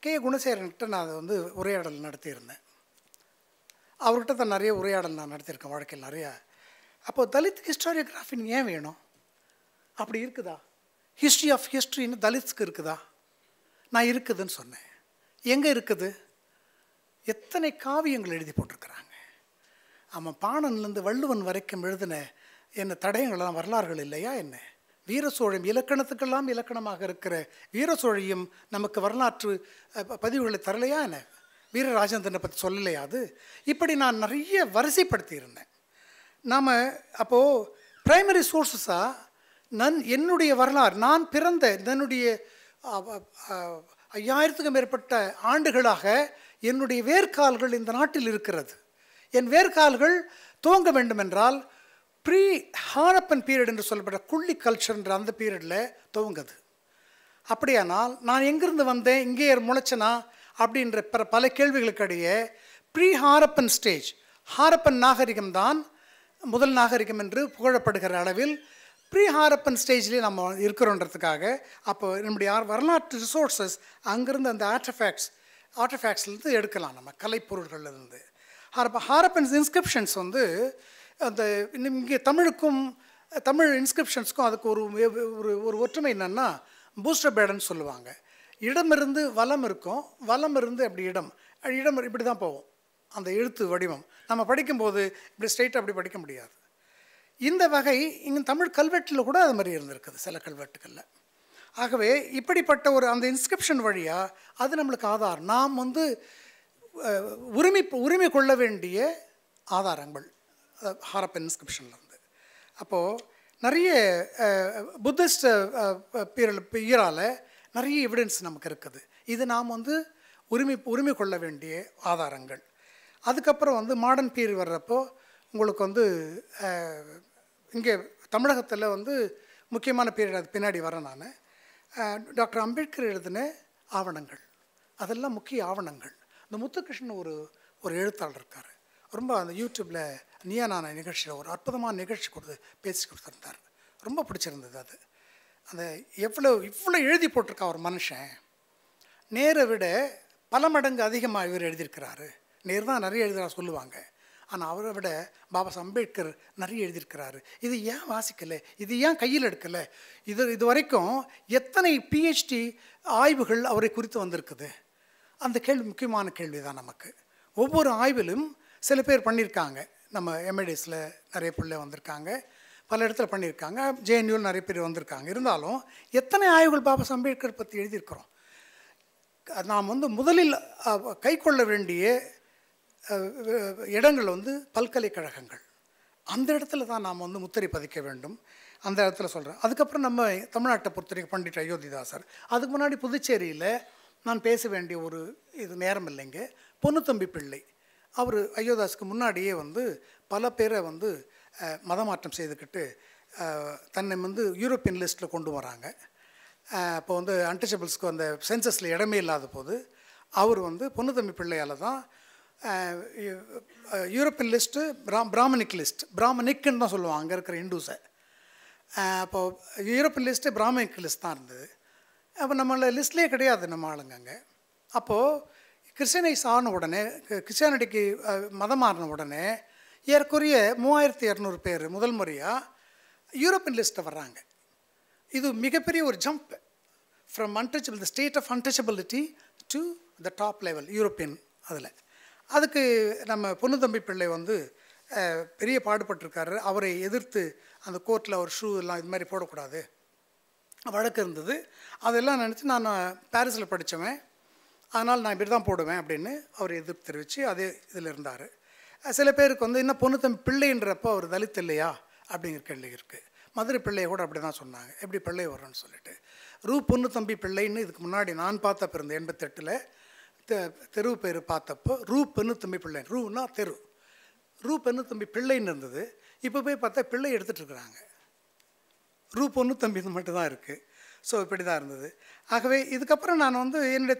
கே குணசேகரன்கிட்ட நான் அதை உரையாடல் நடத்தியிருந்தேன். அவர்கிட்ட தான் நிறைய உரையாடல் நான் நடத்தியிருக்கேன் வாழ்க்கையில் நிறையா. அப்போது தலித் ஹிஸ்டாரியோகிராஃபின்னு ஏன் வேணும்? அப்படி இருக்குதா? ஹிஸ்ட்ரி ஆஃப் ஹிஸ்ட்ரின்னு தலித்ஸ்க்கு இருக்குதா? நான் இருக்குதுன்னு சொன்னேன். எங்கே இருக்குது? எத்தனை காவியங்கள் எழுதி போட்டிருக்கிறாங்க. ஆமாம், பாணன்லேருந்து வள்ளுவன் வரைக்கும் எழுதின என்ன தடயங்கள்லாம் வரலாறுகள் இல்லையா என்ன? வீரசோழம் இலக்கணத்துக்கெல்லாம் இலக்கணமாக இருக்கிற வீரசோழையும் நமக்கு வரலாற்று பதிவுகளை தரலையா என்ன? வீரராஜேந்திரனை பற்றி சொல்லலையா? அது இப்படி நான் நிறைய வரிசைப்படுத்தியிருந்தேன். நாம் அப்போது ப்ரைமரி சோர்ஸஸாக என்னுடைய வரலாறு, நான் பிறந்த என்னுடைய 5000க்கும் மேற்பட்ட ஆண்டுகளாக என்னுடைய வேர்க்கால்கள் இந்த நாட்டில் இருக்கிறது. என் வேர்க்கால்கள் துவங்க வேண்டுமென்றால் ப்ரீ ஹாரப்பன் பீரியட் என்று சொல்லப்பட்ட குள்ளி கல்ச்சர்ன்ற அந்த பீரியடில் துவங்குது. அப்படியானால் நான் எங்கிருந்து வந்தேன், இங்கே முளைச்சனா அப்படின்ற பல கேள்விகளுக்கிடையே ப்ரீ ஹாரப்பன் ஸ்டேஜ், ஹாரப்பன் நாகரிகம்தான் முதல் நாகரிகம் என்று புகழப்படுகிற அளவில் ப்ரீ ஹாரப்பன் ஸ்டேஜ்லேயே நம்ம இருக்கிறோன்றதுக்காக அப்போ நம்முடைய வரலாற்று ரிசோர்ஸஸ் அங்கேருந்து அந்த ஆர்டிஃபேக்ட்ஸ்லேருந்து எடுக்கலாம், நம்ம கலைப்பொருள்கள்லேருந்து. ஹாரப்பன்ஸ் இன்ஸ்கிரிப்ஷன்ஸ் அந்த இங்கே தமிழ் இன்ஸ்கிரிப்ஷன்ஸ்க்கும் அதுக்கு ஒரு ஒற்றுமை என்னென்னா பூஸ்டர் பேடன்னு சொல்லுவாங்க. இடமிருந்து வலம் இருக்கும், வலம் இருந்து அப்படி இடம் இப்படி தான் போவோம் அந்த எழுத்து வடிவம். நம்ம படிக்கும்போது இப்படி ஸ்ட்ரைட்டாக அப்படி படிக்க முடியாது. இந்த வகை இங்கே தமிழ் கல்வெட்டில் கூட அது மாதிரி இருந்திருக்குது சில கல்வெட்டுகளில். ஆகவே இப்படிப்பட்ட அந்த இன்ஸ்கிரிப்ஷன் வழியாக அது நம்மளுக்கு ஆதாரம். நாம் உரிமை கொள்ள வேண்டிய ஆதாரங்கள் ஹாரப்பன் இன்ஸ்கிரிப்ஷன்லேருந்து. அப்போது நிறைய புத்திஸ்ட் பீரால் நிறைய எவிடன்ஸ் நமக்கு இருக்குது. இது நாம் உரிமை கொள்ள வேண்டிய ஆதாரங்கள். அதுக்கப்புறம் மாடர்ன் பீரியட் வர்றப்போ உங்களுக்கு வந்து இங்கே தமிழகத்தில் வந்து முக்கியமான பீரியட் அது பின்னாடி வரேன் நான். டாக்டர் அம்பேத்கர் எழுதின ஆவணங்கள், அதெல்லாம் முக்கிய ஆவணங்கள். இந்த முத்துகிருஷ்ணன் ஒரு எழுத்தாளர் இருக்கார், ரொம்ப அந்த யூடியூப்பில் நீயா நானா நிகழ்ச்சியில் ஒரு அற்புதமான நிகழ்ச்சி பேசி கொடுத்துருந்தார். ரொம்ப பிடிச்சிருந்தது அது. அந்த இவ்வளோ எழுதி போட்டிருக்கா ஒரு மனுஷன். நேரை விட பல மடங்கு அதிகமாக இவர் எழுதியிருக்கிறாரு. நேர் தான் நிறைய எழுதுகிறா சொல்லுவாங்க, ஆனால் அவரை விட பாபா அம்பேத்கர் நிறைய எழுதியிருக்கிறாரு. இது ஏன் வாசிக்கலை, இது ஏன் கையில் எடுக்கலை? இது வரைக்கும் எத்தனை பிஹெச்டி ஆய்வுகள் அவரை குறித்து வந்திருக்குது? அந்த கேள்வி முக்கியமான கேள்வி தான் நமக்கு. ஒவ்வொரு ஆய்விலும் சில பேர் பண்ணியிருக்காங்க. நம்ம எம்ஏடிஸில் நிறைய பிள்ளை வந்திருக்காங்க, பல இடத்துல பண்ணியிருக்காங்க, ஜேஎன்யூவில் நிறைய பேர் வந்திருக்காங்க. இருந்தாலும் எத்தனை ஆய்வுகள் பாபா அம்பேத்கர் பற்றி எழுதியிருக்கிறோம்? நாம் வந்து முதலில் கை கொள்ள வேண்டிய இடங்கள் வந்து பல்கலைக்கழகங்கள். அந்த இடத்துல தான் நாம் வந்து முத்திரை பதிக்க வேண்டும். அந்த இடத்துல சொல்கிறேன். அதுக்கப்புறம் நம்ம தமிழ்நாட்டை பொறுத்தவரைக்கும் பண்டிட் அயோத்திதாசர். அதுக்கு முன்னாடி புதுச்சேரியில் நான் பேச வேண்டிய ஒரு நேரம் இல்லைங்க. பொன்னுத்தம்பி பிள்ளை, அவர் அயோத்திதாஸுக்கு முன்னாடியே வந்து பல பேரை வந்து மதமாற்றம் செய்துக்கிட்டு தன்னை வந்து யூரோப்பியன் லிஸ்ட்டில் கொண்டு வராங்க. அப்போ வந்து அன்டச்சபிள்ஸ்க்கு அந்த சென்சஸில் இடமே இல்லாத போது அவர் வந்து பொன்னுத்தம்பி பிள்ளையால் தான் யூரோப்பியன் லிஸ்ட்டு பிராமணிக் லிஸ்ட், பிராமணிக்குன்னு தான் சொல்லுவாங்க அங்கே இருக்கிற இந்துஸை. அப்போது யூரோப்பியன் லிஸ்ட்டு பிராமணிக் லிஸ்ட் தான் இருந்தது. அப்போ நம்மள லிஸ்ட்லேயே கிடையாது நம்ம ஆளுங்க அங்கே. அப்போது கிறிஸ்டியனைஸ் ஆன உடனே, கிறிஸ்டியானிட்டிக்கு மதம் மாறின உடனே ஏறக்குறைய 3200 பேர் முதல் முறையாக யூரோப்பியன் லிஸ்ட்டை வர்றாங்க. இது மிகப்பெரிய ஒரு jump from untouchable, the state of untouchability to the top level European. அதுக்கு நம்ம பொன்னுத்தம்பி பிள்ளை வந்து பெரிய பாடுபட்டிருக்காரு. அவரை எதிர்த்து அந்த கோர்ட்டில் அவர் ஷூ எல்லாம் இது மாதிரி போடக்கூடாது வழக்கு இருந்தது. அதெல்லாம் நினச்சி நான் பாரிஸில் படித்தவன், அதனால் நான் இப்படி தான் போடுவேன் அப்படின்னு அவர் எதிர்ப்பு தெரிவித்து அதே இதில் இருந்தார். சில பேருக்கு வந்து இன்னும் பொன்னுத்தம்பி பிள்ளைன்றப்போ அவர் தலித் இல்லையா அப்படிங்கிற கேள்வி இருக்குது. மதுரை பிள்ளையை கூட அப்படி தான் சொன்னாங்க, எப்படி பிள்ளை வரும்னு சொல்லிட்டு. பொன்னுத்தம்பி பிள்ளைன்னு இதுக்கு முன்னாடி நான் பார்த்தப்போ இருந்த 88 தெரு பேர் பார்த்தப்போ பொன்னுத்தம்பி பிள்ளை, ரூன்னா தெரு, பொன்னுத்தம்பி பிள்ளைன்னு இருந்தது. இப்போ போய் பார்த்தா பிள்ளை எடுத்துகிட்டு இருக்கிறாங்க, பொன்னுத்தம்பி மட்டும்தான் இருக்குது. ஸோ இப்படி தான் இருந்தது. ஆகவே இதுக்கப்புறம் நான் வந்து என்னுடைய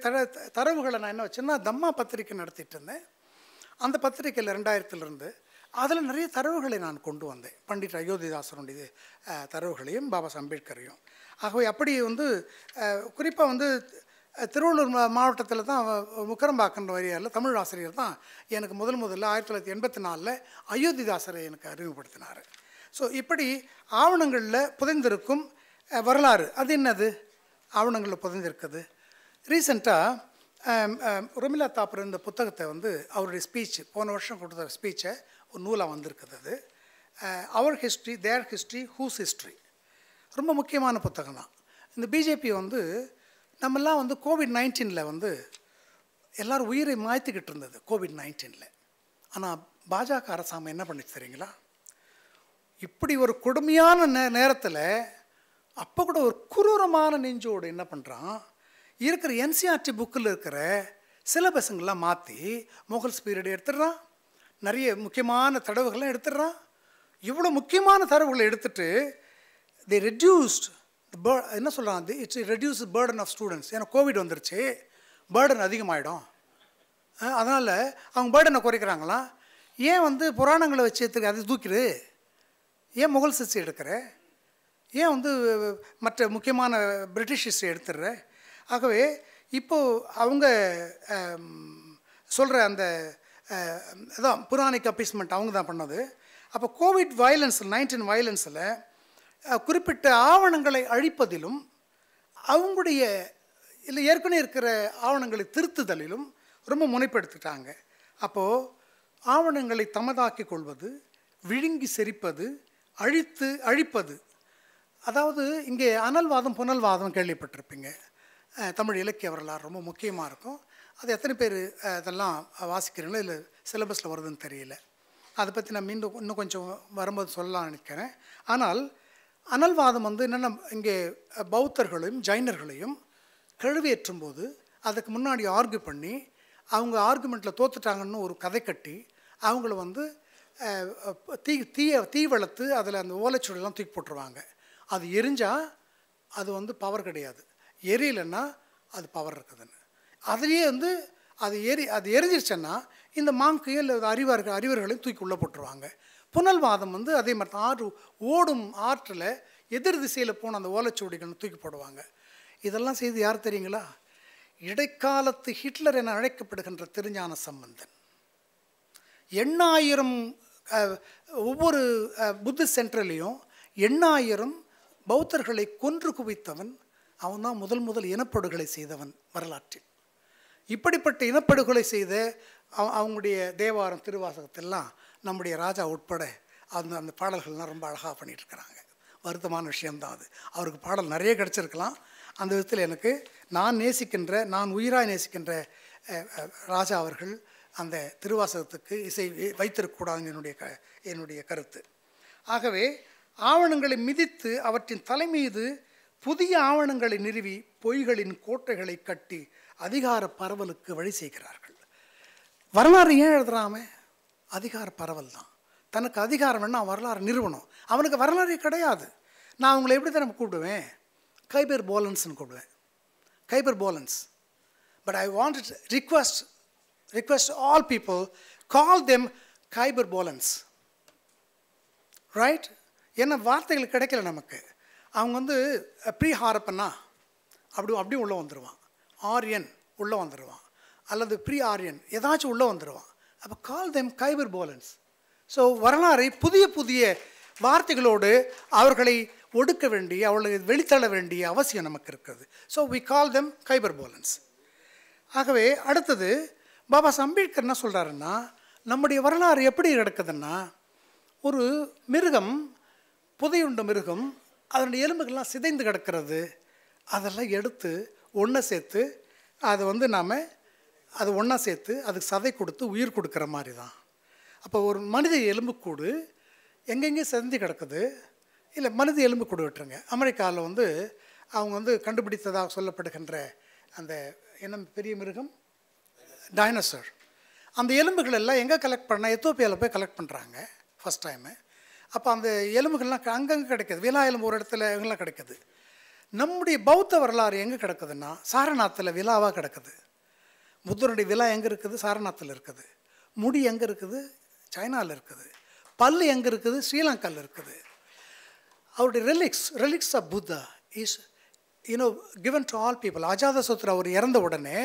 தரவுகளை நான் என்ன வச்சேன்னா, தம்மா பத்திரிக்கை நடத்திட்டு இருந்தேன். அந்த பத்திரிக்கையில் 2000 அதில் நிறைய தரவுகளை நான் கொண்டு வந்தேன், பண்டிட் அயோத்திதாசனுடைய தரவுகளையும் பாபா அம்பேத்கரையும். ஆகவே அப்படி வந்து குறிப்பாக வந்து திருவள்ளூர் மாவட்டத்தில் தான் முக்கரம்பாக்கன்ற வரியாரில் தமிழ் ஆசிரியர் தான் எனக்கு முதல்ல 1984 அயோத்திதாசரை எனக்கு அறிமுகப்படுத்தினார். ஸோ இப்படி ஆவணங்களில் புதைந்திருக்கும் வரலாறு அது என்னது? ஆவணங்களில் புதைந்திருக்குது. ரீசெண்டாக ரொமிலா தாப்பர் இந்த புத்தகத்தை வந்து அவருடைய ஸ்பீச், போன வருஷம் கொடுத்த ஸ்பீச்சை ஒரு நூலாக வந்திருக்குது. அது அவர் ஹிஸ்ட்ரி, தேர் ஹிஸ்ட்ரி, ஹூஸ் ஹிஸ்ட்ரி. ரொம்ப முக்கியமான புத்தகம் தான். இந்த பிஜேபி வந்து நம்மெல்லாம் வந்து கோவிட்-19 வந்து எல்லோரும் உயிரை மாய்த்துக்கிட்டு இருந்தது கோவிட்-19. ஆனால் பாஜக அரசாங்கம் என்ன பண்ணிச்சு தெரியுங்களா? இப்படி ஒரு கொடுமையான நேரத்தில் அப்போ கூட ஒரு குரூரமான நெஞ்சோடு என்ன பண்ணுறான், இருக்கிற என்சிஆர்டி புக்கில் இருக்கிற சிலபஸுங்கெல்லாம் மாற்றி முகல்ஸ் பீரியட் எடுத்துடுறான், நிறைய முக்கியமான தடவுகள்லாம் எடுத்துடுறான். இவ்வளோ முக்கியமான தரவுகளை எடுத்துட்டு they reduced என்ன சொல்கிறான், it's reduce burden of students. ஏன்னா கோவிட் வந்துருச்சு, பேர்டன் அதிகமாகிடும், அதனால் அவங்க பேர்டனை குறைக்கிறாங்களாம். ஏன் வந்து புராணங்களை வச்சு எடுத்துக்க அது தூக்கிடு, ஏன் முகல் ஹிஸ்ட்ரி எடுக்கிற, ஏன் வந்து மற்ற முக்கியமான பிரிட்டிஷ் ஹிஸ்ட்ரி எடுத்துடுற? ஆகவே இப்போது அவங்க சொல்கிற அந்த அதான் புராணிக் அப்பீஸ்மெண்ட் அவங்க தான் பண்ணது. அப்போ கோவிட் வயலன்ஸ் 19 வயலன்ஸில் குறிப்பிட்ட ஆவணங்களை அழிப்பதிலும் அவங்களுடைய இல்லை ஏற்கனவே இருக்கிற ஆவணங்களை திருத்துதலிலும் ரொம்ப முனைப்படுத்திட்டாங்க. அப்போது ஆவணங்களை தமதாக்கி கொள்வது, விழுங்கி செரிப்பது, அழிப்பது. அதாவது இங்கே அனல்வாதம் புனல்வாதம் கேள்விப்பட்டிருப்பீங்க. தமிழ் இலக்கிய வரலாறு ரொம்ப முக்கியமாக இருக்கும். அது எத்தனை பேர் அதெல்லாம் வாசிக்கிறீங்களோ இல்லை சிலபஸில் வருதுன்னு தெரியல. அதை பற்றி நான் இன்னும் கொஞ்சம் வரும்போது சொல்லலாம்னு நினைக்கிறேன். ஆனால் அனல்வாதம் வந்து என்னென்ன, இங்கே பௌத்தர்களையும் ஜைனர்களையும் கழுவேற்றும் போது அதுக்கு முன்னாடி ஆர்கியூ பண்ணி அவங்க ஆர்குமெண்ட்டில் தோத்துட்டாங்கன்னு ஒரு கதை கட்டி அவங்கள வந்து தீ வளர்த்து அதில் அந்த ஓலைச்சுவடிலாம் தூக்கி போட்டுருவாங்க. அது எரிஞ்சால் அது வந்து பவர் கிடையாது, எரியலைன்னா அது பவர் இருக்குதுன்னு. அதுலேயே வந்து அது எரிஞ்சிருச்சுன்னா இந்த மாங்கையும் இல்லை அறிவர்களையும் தூக்கி உள்ளே போட்டுருவாங்க. புனல்வாதம் வந்து அதே மாதிரி தான். ஓடும் ஆற்றில் எதிர் திசையில் போன அந்த ஓலைச்சுவடிகள் தூக்கி போடுவாங்க. இதெல்லாம் செய்து யார் தெரியுங்களா? இடைக்காலத்து ஹிட்லர் என அழைக்கப்படுகின்ற திருஞான சம்பந்தன். 8000 ஒவ்வொரு புத்திஸ்ட் சென்டர்லேயும் 8000 பௌத்தர்களை கொன்று குவித்தவன். அவன் தான் முதல் இனப்படுகொலை செய்தவன் வரலாற்றில். இப்படிப்பட்ட இனப்படுகொலை செய்த அவங்களுடைய தேவாரம் திருவாசகத்தெல்லாம் நம்முடைய ராஜா உட்பட அந்த பாடல்கள்லாம் ரொம்ப அழகாக பண்ணிகிட்ருக்கிறாங்க. வருத்தமான விஷயம்தான் அது. அவருக்கு பாடல் நிறைய கிடச்சிருக்கலாம். அந்த விதத்தில் எனக்கு நான் உயிராக நேசிக்கின்ற ராஜா அவர்கள் அந்த திருவாசகத்துக்கு இசை வைத்திருக்கக்கூடாதுன்னு என்னுடைய கருத்து. ஆகவே ஆவணங்களை மிதித்து அவற்றின் தலைமீது புதிய ஆவணங்களை நிறுவி பொய்களின் கோட்டைகளை கட்டி அதிகார பரவலுக்கு வழி செய்கிறார்கள். வரலாறு ஏன் எழுதுறாம? அதிகார பரவல் தான். தனக்கு அதிகாரம் வேணா வரலாறு நிறுவனம். அவனுக்கு வரலாறு கிடையாது. நான் அவங்களை எப்படி தான் கூப்பிடுவேன்? கைபர் போலன்ஸ்ன்னு கூப்பிடுவேன். Khyber pollens. But I want request all people, call them Khyber pollens. Right? என்ன வார்த்தைகள் கிடைக்கல நமக்கு. அவங்க வந்து ப்ரீ ஹாரப்பன்னா அப்படி உள்ளே வந்துடுவான். ஆரியன் உள்ளே வந்துடுவான். அல்லது ப்ரீ ஆரியன் ஏதாச்சும் உள்ளே வந்துடுவான். அப்போ கால் தெம் கைபர் போலன்ஸ். ஸோ வரலாறை புதிய வார்த்தைகளோடு அவர்களை ஒடுக்க வேண்டிய, அவர்களை வெளித்தள்ள வேண்டிய அவசியம் நமக்கு இருக்குது. So we call them Khyber Bolans. ஆகவே அடுத்தது பாபா அம்பேத்கர் என்ன சொல்கிறாருன்னா, நம்முடைய வரலாறு எப்படி கிடக்குதுன்னா, ஒரு மிருகம், புதையுண்ட மிருகம், அதனுடைய எலும்புகள்லாம் சிதைந்து கிடக்கிறது. அதெல்லாம் எடுத்து ஒன்றை சேர்த்து அதை வந்து அதை ஒன்றா சேர்த்து அதுக்கு சதை கொடுத்து உயிர் கொடுக்குற மாதிரி தான். அப்போ ஒரு மனித எலும்புக்கூடு எங்கெங்கே சிதைந்து கிடக்குது. இல்லை, மனித எலும்புக்கூடு விட்டுருங்க. அமெரிக்காவில் வந்து அவங்க வந்து கண்டுபிடித்ததாக சொல்லப்படுகின்ற அந்த என்ன பெரிய மிருகம், டைனோசர். அந்த எலும்புகள் எல்லாம் எங்கே கலெக்ட் பண்ணால் எத்தோப்பியாவில் போய் கலெக்ட் பண்ணுறாங்க ஃபஸ்ட் டைமு. அப்போ அந்த எலும்புகள்லாம் அங்கங்கே கிடைக்கிது. விலா எலும்பு ஒரு இடத்துல எங்கெல்லாம் கிடைக்கிது. நம்முடைய பௌத்த வரலாறு எங்கே கிடக்குதுன்னா சாரநாத்தில் விலாவாக கிடக்குது. புத்தருடைய விலா எங்கே இருக்குது? சாரநாத்தில் இருக்குது. முடி எங்கே இருக்குது? சைனாவில் இருக்குது. பல் எங்கே இருக்குது? ஸ்ரீலங்காவில் இருக்குது. அவருடைய relics of Buddha is given to all people. Ajatashatru அவர் இறந்த உடனே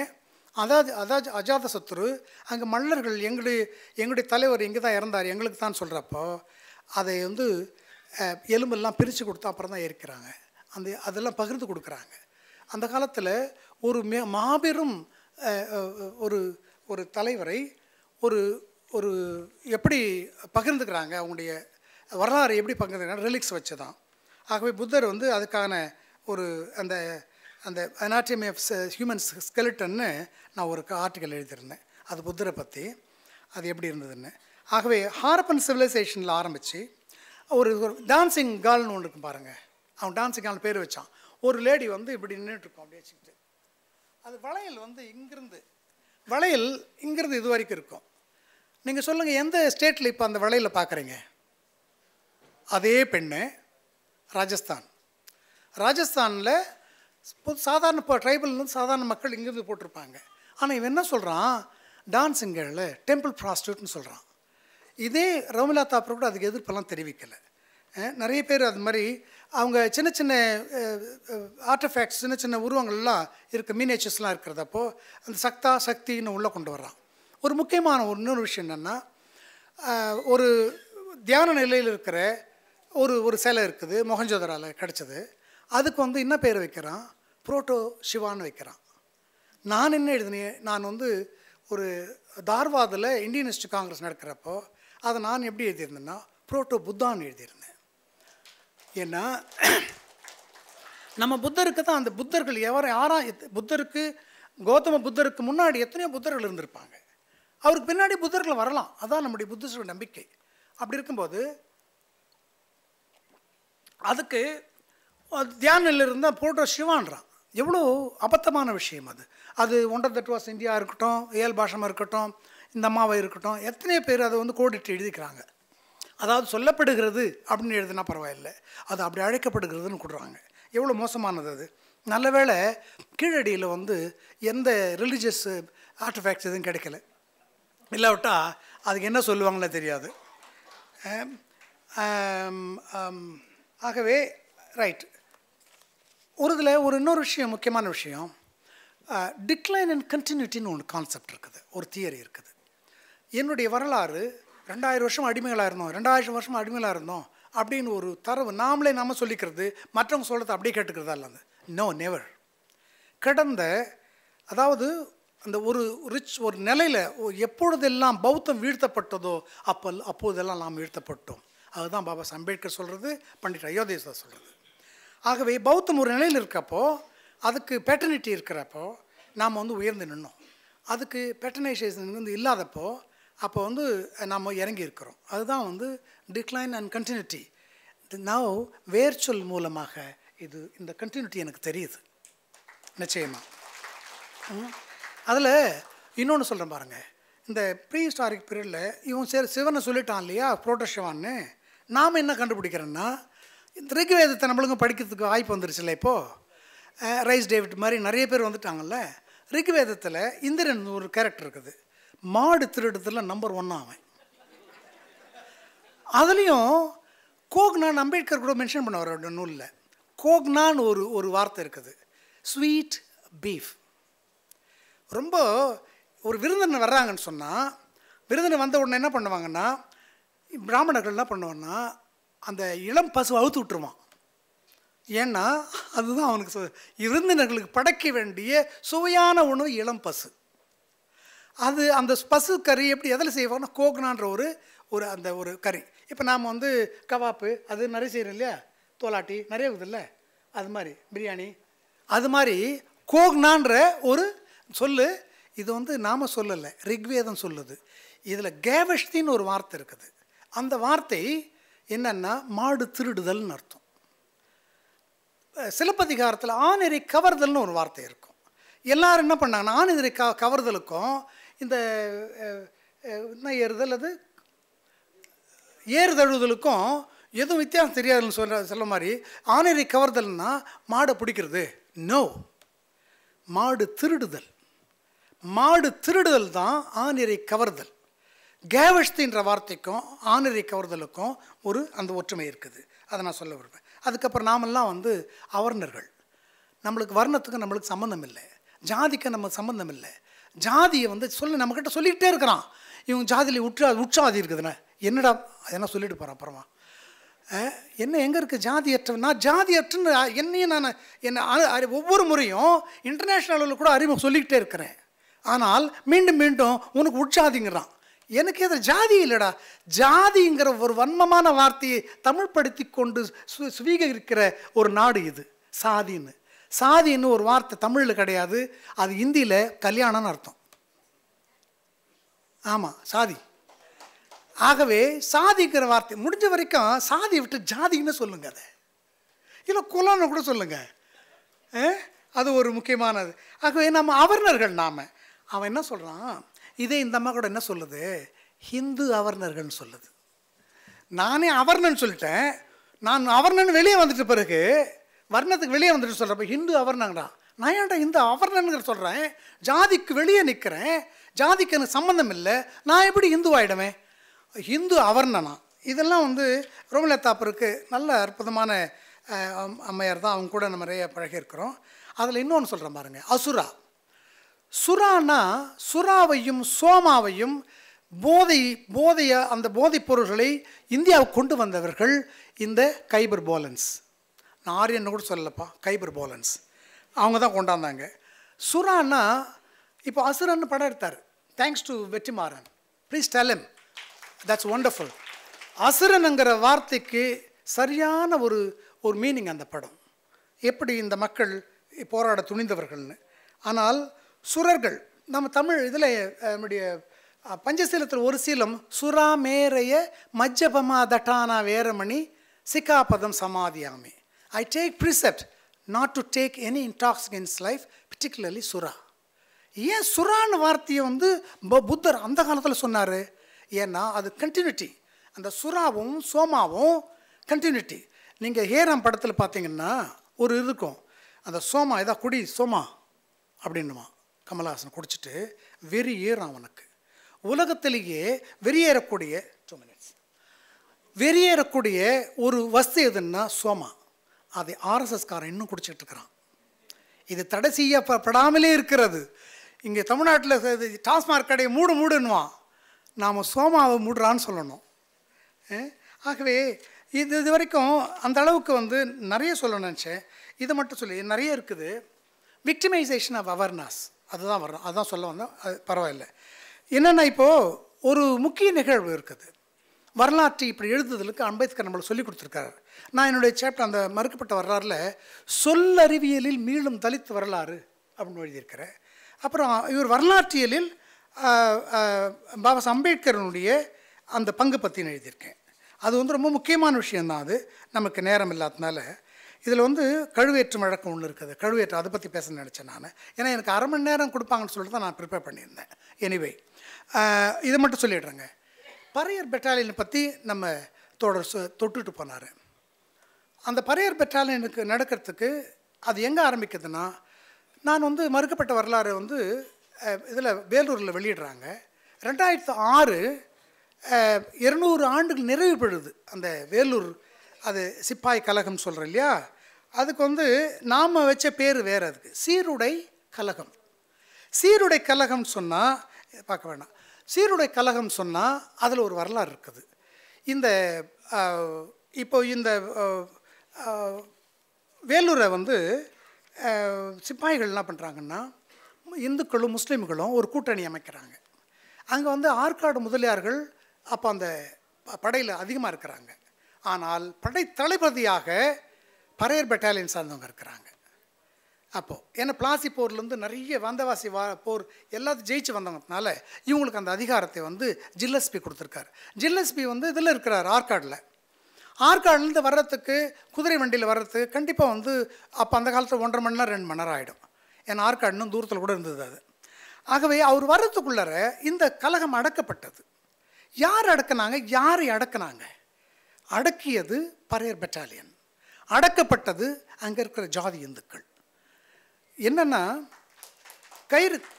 அஜாதசத்ரு அங்கே மன்னர்கள் எங்களுடைய தலைவர் எங்கே தான் இறந்தார், எங்களுக்கு தான் சொல்கிறப்போ அதை வந்து எலும்பெல்லாம் பிரித்து கொடுத்தா அப்புறம் தான் இருக்கிறாங்க. அதெல்லாம் பகிர்ந்து கொடுக்குறாங்க. அந்த காலத்தில் ஒரு மாபெரும் ஒரு தலைவரை ஒரு எப்படி பகிர்ந்துக்கிறாங்க, அவங்களுடைய வரலாறு எப்படி பகிர்ந்துக்கிறாங்க, ரிலிக்ஸ் வச்சு தான். ஆகவே புத்தர் வந்து அதுக்கான அந்த அனாட்டமி ஆஃப் ஹியூமன் ஸ்கெலிட்டன்னு நான் ஒரு ஆர்டிக்கல் எழுதியிருந்தேன். அது புத்தரை பற்றி, அது எப்படி இருந்ததுன்னு. ஆகவே ஹாரப்பன் சிவிலைசேஷனில் ஆரம்பித்து ஒரு டான்ஸிங் கேர்ள்னு ஒன்று இருக்கும் பாருங்கள். அவன் டான்ஸிங் கேர்ள் பேர் வச்சான். ஒரு லேடி வந்து இப்படி நின்றுட்டுருக்கோம் அப்படி வச்சுக்கிட்டு. அது வளையல் வந்து இங்கிருந்து இது வரைக்கும் இருக்கும். நீங்கள் சொல்லுங்கள், எந்த ஸ்டேட்டில் இப்போ அந்த வளையலில் பார்க்குறீங்க? அதே பெண்ணு ராஜஸ்தானில் சாதாரண ட்ரைபல் சாதாரண மக்கள் இங்கிருந்து போட்டிருப்பாங்க. ஆனால் இவன் என்ன சொல்கிறான், டான்ஸிங்கில் டெம்பிள் ப்ராஸ்டியூட்னு சொல்கிறான். இதே ரவுமிலா தாப்பர் கூட அதுக்கு எதிர்ப்பெல்லாம் தெரிவிக்கலை. நிறைய பேர் அது மாதிரி அவங்க சின்ன சின்ன ஆர்டிஃபேக்ட்ஸ், சின்ன சின்ன உருவங்கள்லாம் இருக்குது, மீனேச்சர்ஸ்லாம் இருக்கிறதப்போ அந்த சக்தின்னு உள்ளே கொண்டு வர்றான். ஒரு முக்கியமான இன்னொரு விஷயம் என்னென்னா, ஒரு தியான நிலையில் இருக்கிற ஒரு சிலை இருக்குது, மொஹஞ்சதாரோவில் கிடச்சது. அதுக்கு வந்து என்ன பேர் வைக்கிறான், புரோட்டோ சிவான்னு வைக்கிறான். நான் என்ன எழுதினேன், நான் வந்து ஒரு தார்வாதில் இந்தியன் இன்ஸ்டியூட் காங்கிரஸ் நடக்கிறப்போ அதை நான் எப்படி எழுதியிருந்தேன்னா புரோட்டோ புத்தான்னு எழுதியிருந்தேன். ஏன்னா நம்ம புத்தருக்கு தான் அந்த புத்தர்கள் புத்தருக்கு, கௌதம புத்தருக்கு முன்னாடி எத்தனையோ புத்தர்கள் இருந்திருப்பாங்க. அவருக்கு பின்னாடி புத்தர்கள் வரலாம். அதான் நம்முடைய புத்திஸ்ட நம்பிக்கை. அப்படி இருக்கும்போது அதுக்கு தியானில் இருந்தால் புரோட்டோ சிவான்றான். எவ்வளோ அபத்தமான விஷயம் அது ஒண்டர் தட் வாஸ் இந்தியா இருக்கட்டும், ஏல் பாஷமாக இருக்கட்டும், இந்த அம்மாவை இருக்கட்டும், எத்தனையோ பேர் அதை வந்து கோடிட்டு எழுதிக்கிறாங்க. அதாவது சொல்லப்படுகிறது அப்படின்னு எழுதுனா பரவாயில்லை, அது அப்படி அழைக்கப்படுகிறதுன்னு கொடுறாங்க. எவ்வளோ மோசமானது அது. நல்ல வேளை கீழடியில் வந்து எந்த ரிலீஜியஸ் ஆர்டிஃபேக்ட்ஸ் எதுவும் கிடைக்கல, இல்லாவிட்டா அதுக்கு என்ன சொல்லுவாங்களே தெரியாது. ஆகவே ரைட். ஒரு இன்னொரு விஷயம், முக்கியமான விஷயம், டிக்ளைன் அண்ட் கண்டினியூட்டின்னு ஒன்று கான்செப்ட் இருக்குது, ஒரு தியரி இருக்குது. என்னுடைய வரலாறு 2000 வருஷம் அடிமைகளாக இருந்தோம், 2000 வருஷம் அடிமைகளாக இருந்தோம் அப்படின்னு ஒரு தரவு நாம சொல்லிக்கிறது, மற்றவங்க சொல்கிறத அப்படியே கேட்டுக்கிறதா இல்லை. No, never. அதாவது அந்த ஒரு நிலையில் எப்பொழுதெல்லாம் பௌத்தம் வீழ்த்தப்பட்டதோ அப்போதெல்லாம் நாம் வீழ்த்தப்பட்டோம். அதுதான் பாபா அம்பேத்கர் சொல்கிறது, பண்டிட் அயோத்தியாசர் சொல்கிறது. ஆகவே பௌத்தம் ஒரு நிலையில் இருக்கப்போ, அதுக்கு பேட்டர்னிட்டி இருக்கிறப்போ நாம் வந்து உயர்ந்து நின்னோம். அதுக்கு பேட்டர்னைசேஷன் வந்து இல்லாதப்போ அப்போ வந்து நாம் இறங்கி இருக்கிறோம். அதுதான் வந்து டிக்ளைன் அண்ட் கண்டினியூட்டி. நவ் வேர்ச்சொல் மூலமாக இந்த கண்டினியூட்டி எனக்கு தெரியுது நிச்சயமாக. அதில் இன்னொன்று சொல்கிறேன் பாருங்கள். இந்த ப்ரீ ஹிஸ்டாரிக் பீரியடில் இவன் சிவனை சொல்லிட்டான் இல்லையா, புரோட்டோசிவான்னு. நாம் என்ன கண்டுபிடிக்கிறோன்னா, இந்த ரிக்வேதத்தை நம்மளுக்கும் படிக்கிறதுக்கு வாய்ப்பு வந்துருச்சுல்ல. இப்போது ரைஸ் டேவிட் மாதிரி நிறைய பேர் வந்துட்டாங்கல்ல. ரிக்வேதத்தில் இந்திரன் ஒரு கேரக்டர் இருக்குது, மாடு திருடுறதுல நம்பர் 1 அவன். அதுலேயும் கோக்னான் அம்பேத்கர் கூட மென்ஷன் பண்ண வர நூலில் கோக்னான் ஒரு வார்த்தை இருக்குது, ஸ்வீட் பீஃப். ரொம்ப ஒரு விருந்தினர் வர்றாங்கன்னு சொன்னால், விருந்தினர் வந்த உடனே என்ன பண்ணுவாங்கன்னா, பிராமணர்கள் என்ன பண்ணுவாங்கன்னா அந்த இளம் பசு அவுத்து விட்டுருவான். ஏன்னா அதுதான் அவனுக்கு விருந்தினர்களுக்கு படைக்க வேண்டிய சுவையான உணவு இளம் பசு. அந்த பசு கறி எப்படி எதில் செய்வாங்கன்னா கோக்னான்ற ஒரு கறி. இப்போ நாம் வந்து கவாப்பு அது நிறைய செய்கிறோம் இல்லையா, தோலாட்டி நிறைய இருக்குதுல்ல, அது மாதிரி பிரியாணி, அது மாதிரி கோக்னான்ற ஒரு சொல்லு. இது வந்து நாம் சொல்லலை, ரிக்வேதம் சொல்லுது. இதில் கேவஷ்தின்னு ஒரு வார்த்தை இருக்குது. அந்த வார்த்தை என்னன்னா மாடு திருடுதல்னு அர்த்தம். சிலப்பதிகாரத்தில் ஆணிரை கவர்தல்னு ஒரு வார்த்தை இருக்கும். எல்லாரும் என்ன பண்ணாங்கன்னா ஆணிரை கவர்தலுக்கும் இந்த ஏறுதல் அது ஏறுதழுதலுக்கும் எதுவும் வித்தியாசம் தெரியாதுன்னு சொல்ல மாதிரி, ஆணிரை கவர்தல்னா மாடை பிடிக்கிறது. நோ, மாடு திருடுதல். மாடு திருடுதல் தான் ஆணிரை கவர்தல். கேவஷ்தின்ற வார்த்தைக்கும் ஆணிரை கவர்தலுக்கும் அந்த ஒற்றுமை இருக்குது. அதை நான் சொல்ல விரும்புகிறேன். அதுக்கப்புறம் நாமெல்லாம் வந்து அவர்ணர்கள். நம்மளுக்கு வர்ணத்துக்கு நம்மளுக்கு சம்மந்தம் இல்லை, ஜாதிக்கு நமக்கு சம்மந்தம் இல்லை. ஜாதியை வந்து நம்மக்கிட்ட சொல்லிக்கிட்டே இருக்கிறான், இவங்க ஜாதியில் உற்சாதி இருக்குதுண்ணே. என்னடா அதெல்லாம் சொல்லிட்டு போகிறான். அப்புறமா என்ன எங்கே இருக்குது ஜாதியற்ற? நான் ஜாதியற்றுன்னு என்னையும் என்ன ஒவ்வொரு முறையும் இன்டர்நேஷ்னல் அளவில் கூட அறிமுகம் சொல்லிக்கிட்டே இருக்கிறேன். ஆனால் மீண்டும் மீண்டும் உனக்கு உற்சாதிங்கிறான். எனக்கு எதில் ஜாதி இல்லைடா. ஜாதிங்கிற ஒரு வன்மமான வார்த்தையை தமிழ்படுத்தி கொண்டு சுவீகரிக்கிற ஒரு நாடு இது. சாதின்னு ஒரு வார்த்தை தமிழில் கிடையாது, அது இந்தியில் கல்யாணம்னு அர்த்தம். ஆமாம், சாதி. ஆகவே சாதிங்கிற வார்த்தை முடிஞ்ச வரைக்கும் சாதியை விட்டு ஜாதின்னு சொல்லுங்க, அதை இல்லை குலன்னு கூட சொல்லுங்க. அது ஒரு முக்கியமானது. ஆகவே நம்ம அவர்ணர்கள். அவன் என்ன சொல்கிறான், இதே இந்த அம்மா கூட என்ன சொல்லுது, ஹிந்து அவர்ணர்கள்னு சொல்லுது. நானே அவர்ணன் சொல்லிட்டேன். நான் அவர்ணன் வெளியே வந்துட்டு பிறகு வர்ணத்துக்கு வெளியே வந்துட்டு சொல்கிறப்ப ஹிந்து அவர்ணங்கிறான். நான் ஏன்டா இந்த அவர்ணனுங்கிற சொல்கிறேன், ஜாதிக்கு வெளியே நிற்கிறேன், ஜாதிக்கு எனக்கு சம்மந்தம் இல்லை, நான் எப்படி ஹிந்து ஆகிடுவேன்? ஹிந்து அவர்ணனா? இதெல்லாம் வந்து ரோமலத்தாப்பருக்கு நல்ல அற்புதமான அம்மையார் தான், அவங்க கூட நம்ம நிறைய பழகியிருக்கிறோம். அதில் இன்னொன்று சொல்கிறேன் பாருங்க, அசுரா. சுரானா சுறாவையும் சோமாவையும் அந்த போதைப் பொருள்களை இந்தியாவுக்கு கொண்டு வந்தவர்கள் இந்த கைபர் போலன்ஸ். நான் ஆரியன்னு கூட சொல்லலப்பா, கைபர் போலன்ஸ் அவங்க தான் கொண்டாந்தாங்க. சுரானா இப்போ அசுரன்னு படம் எடுத்தார், thanks to Vetrimaaran. Please tell him, that's wonderful. அசுரனுங்கிற வார்த்தைக்கு சரியான ஒரு மீனிங் அந்த படம், எப்படி இந்த மக்கள் போராட துணிந்தவர்கள்னு. ஆனால் சுரர்கள் நம்ம தமிழ் இதில் நம்முடைய பஞ்சசீலத்தில் ஒரு சீலம் சுராமேரைய மஜ்ஜபமா தட்டானா வேரமணி சிக்காபதம் சமாதியாமி. I take precept not to take any intoxicants life, particularly சுரா. ஏன் சுரான்னு வார்த்தையை வந்து புத்தர் அந்த காலத்தில் சொன்னார்? ஏன்னா அது கண்டினியூட்டி. அந்த சுறாவும் சோமாவும் கண்டினியூட்டி. நீங்கள் ஹேராம் படத்தில் பார்த்தீங்கன்னா ஒரு இருக்கும், அந்த சோமா ஏதா குடி சோமா அப்படின்னுமா கமலஹாசன் குடிச்சிட்டு வெறி ஏறும் அவனுக்கு. உலகத்திலேயே வெறியேறக்கூடிய வெறியேறக்கூடிய ஒரு வஸ்து எதுன்னா சோமா. அதை ஆர்எஸ்எஸ்காரன் இன்னும் குடிச்சிட்டு இருக்கிறான். இது தடை செய்யப்படாமலே இருக்கிறது. இங்கே தமிழ்நாட்டில் டாஸ்மாக் கடையை மூடுன்னுவான், நாம் சோமாவை மூடுறான்னு சொல்லணும். ஆகவே இது வரைக்கும் அந்த அளவுக்கு வந்து நிறைய சொல்லணும்னு நினச்சேன். இதை மட்டும் சொல்லி நிறைய இருக்குது. விக்டிமைசேஷன் ஆஃப் அவேர்னஸ் அதுதான் வரும், அதுதான் சொல்ல வந்தோம். அது பரவாயில்லை. என்னென்னா இப்போது ஒரு முக்கிய நிகழ்வு இருக்குது. வரலாற்றை இப்படி எழுதுதலுக்கு அம்பேத்கர் நம்மளுக்கு சொல்லி கொடுத்துருக்காரு. நான் என்னுடைய சாப்டர் அந்த மறுக்கப்பட்ட வரலாறில் சொல்லறிவியலில் மீளும் தலித் வரலாறு அப்படின்னு எழுதியிருக்கிறேன். அப்புறம் இவர் வரலாற்றியலில் பாபா அம்பேத்கரனுடைய அந்த பங்கு பற்றின்னு எழுதியிருக்கேன். அது வந்து ரொம்ப முக்கியமான விஷயந்தான். அது நமக்கு நேரம் இல்லாததுனால இதில் வந்து கழுவேற்று வழக்கம் ஒன்று இருக்குது. கழுவேற்று அதை பற்றி பேசணும்னு நினச்சேன் நான். ஏன்னா எனக்கு அரை மணி நேரம் கொடுப்பாங்கன்னு சொல்லிட்டு தான் நான் ப்ரிப்பேர் பண்ணியிருந்தேன். எனிவே இதை மட்டும் சொல்லிடுறேங்க. பறையர் பெட்டாலியனை பற்றி நம்ம தொட்டுட்டு போனார். அந்த பறையர் பெட்டாலியனுக்கு நடக்கிறதுக்கு அது எங்கே ஆரம்பிக்குதுன்னா, நான் வந்து மறுக்கப்பட்ட வரலாறு வந்து இதில் வேலூரில் வெளியிடுறாங்க. 2006 200 ஆண்டுகள் நிறைவு பெறுது அந்த வேலூர். அது சிப்பாய் கலகம் சொல்கிறோம் இல்லையா, அதுக்கு வந்து நாம் வச்ச பேர் வேறு. அதுக்கு சீருடை கலகம். சீருடை கலகம் சொன்னால் பார்க்க வேண்டாம். சீருடை கலகம் சொன்னால் அதில் ஒரு வரலாறு இருக்குது. இந்த இப்போ இந்த வேலூரை வந்து சிப்பாய்கள் என்ன பண்ணுறாங்கன்னா, இந்துக்களும் முஸ்லீம்களும் ஒரு கூட்டணி அமைக்கிறாங்க. அங்கே வந்து ஆற்காடு முதலியார்கள் அப்போ அந்த படையில் அதிகமாக இருக்கிறாங்க. ஆனால் படை தளபதியாக பறையர் பெட்டாலியன் சார்ந்தவங்க இருக்கிறாங்க. அப்போது ஏன்னா பிளாசி போர்லேருந்து நிறைய வந்தவாசி போர் எல்லாத்தையும் ஜெயிச்சு வந்தவங்கனால இவங்களுக்கு அந்த அதிகாரத்தை வந்து ஜில்லஸ்பி கொடுத்துருக்காரு. ஜில்லஸ்பி வந்து இதில் இருக்கிறார் ஆற்காடில். ஆற்காடுலேருந்து வர்றதுக்கு குதிரை வண்டியில் வர்றதுக்கு கண்டிப்பாக வந்து அப்போ அந்த காலத்தில் 1.5 மணி நேரம் 2 மணி நேரம் ஆகிடும். ஏன்னா ஆற்காடு இன்னும் தூரத்தில் கூட இருந்தது அது. ஆகவே அவர் வர்றதுக்குள்ளார இந்த கலகம் அடக்கப்பட்டது. யார் அடக்குனாங்க? யாரை அடக்குனாங்க? அடக்கியது பறையர் பெட்டாலியன். அடக்கப்பட்டது அங்கே இருக்கிற ஜாதி இந்துக்கள். என்னென்னா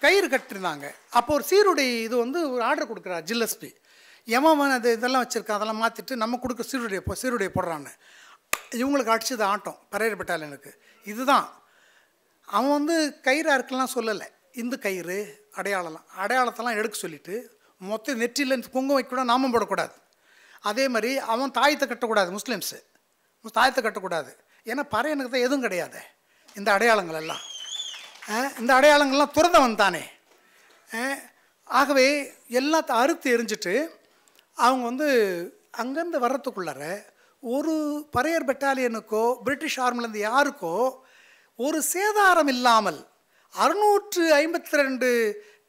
கயிறு கட்டிருந்தாங்க. அப்போ ஒரு சீருடை இது வந்து ஒரு ஆர்டர் கொடுக்குறார் ஜில்லஸ்பி. எவன் அது இதெல்லாம் வச்சுருக்கான், அதெல்லாம் மாற்றிட்டு நம்ம கொடுக்க சீருடைய போடுறான்னு இவங்களுக்கு அடிச்சது ஆட்டம் பறையர் பெட்டாலியனுக்கு. இதுதான் அவன் வந்து கயிறு அறுக்கலாம் சொல்லலை. இந்து கயிறு அடையாளத்தெல்லாம் எடுக்க சொல்லிவிட்டு மொத்தம் நெற்றியில் குங்குமம் வைக்கக்கூடாது, நாமம் போடக்கூடாது. அதே மாதிரி அவன் தாயத்தை கட்டக்கூடாது. முஸ்லீம்ஸு தாயத்தை கட்டக்கூடாது. ஏன்னா பறையனுக்கு தான் எதுவும் கிடையாது. இந்த அடையாளங்கள் எல்லாம் இந்த அடையாளங்கள்லாம் துறந்தவன் தானே. ஆகவே எல்லாத்தையும் அறுத்து எரிஞ்சிட்டு அவங்க வந்து அங்கேருந்து வர்றதுக்குள்ளார ஒரு பறையர் பெட்டாலியனுக்கோ பிரிட்டிஷ் ஆர்மிலேருந்து யாருக்கோ ஒரு சேதாரம் இல்லாமல் 652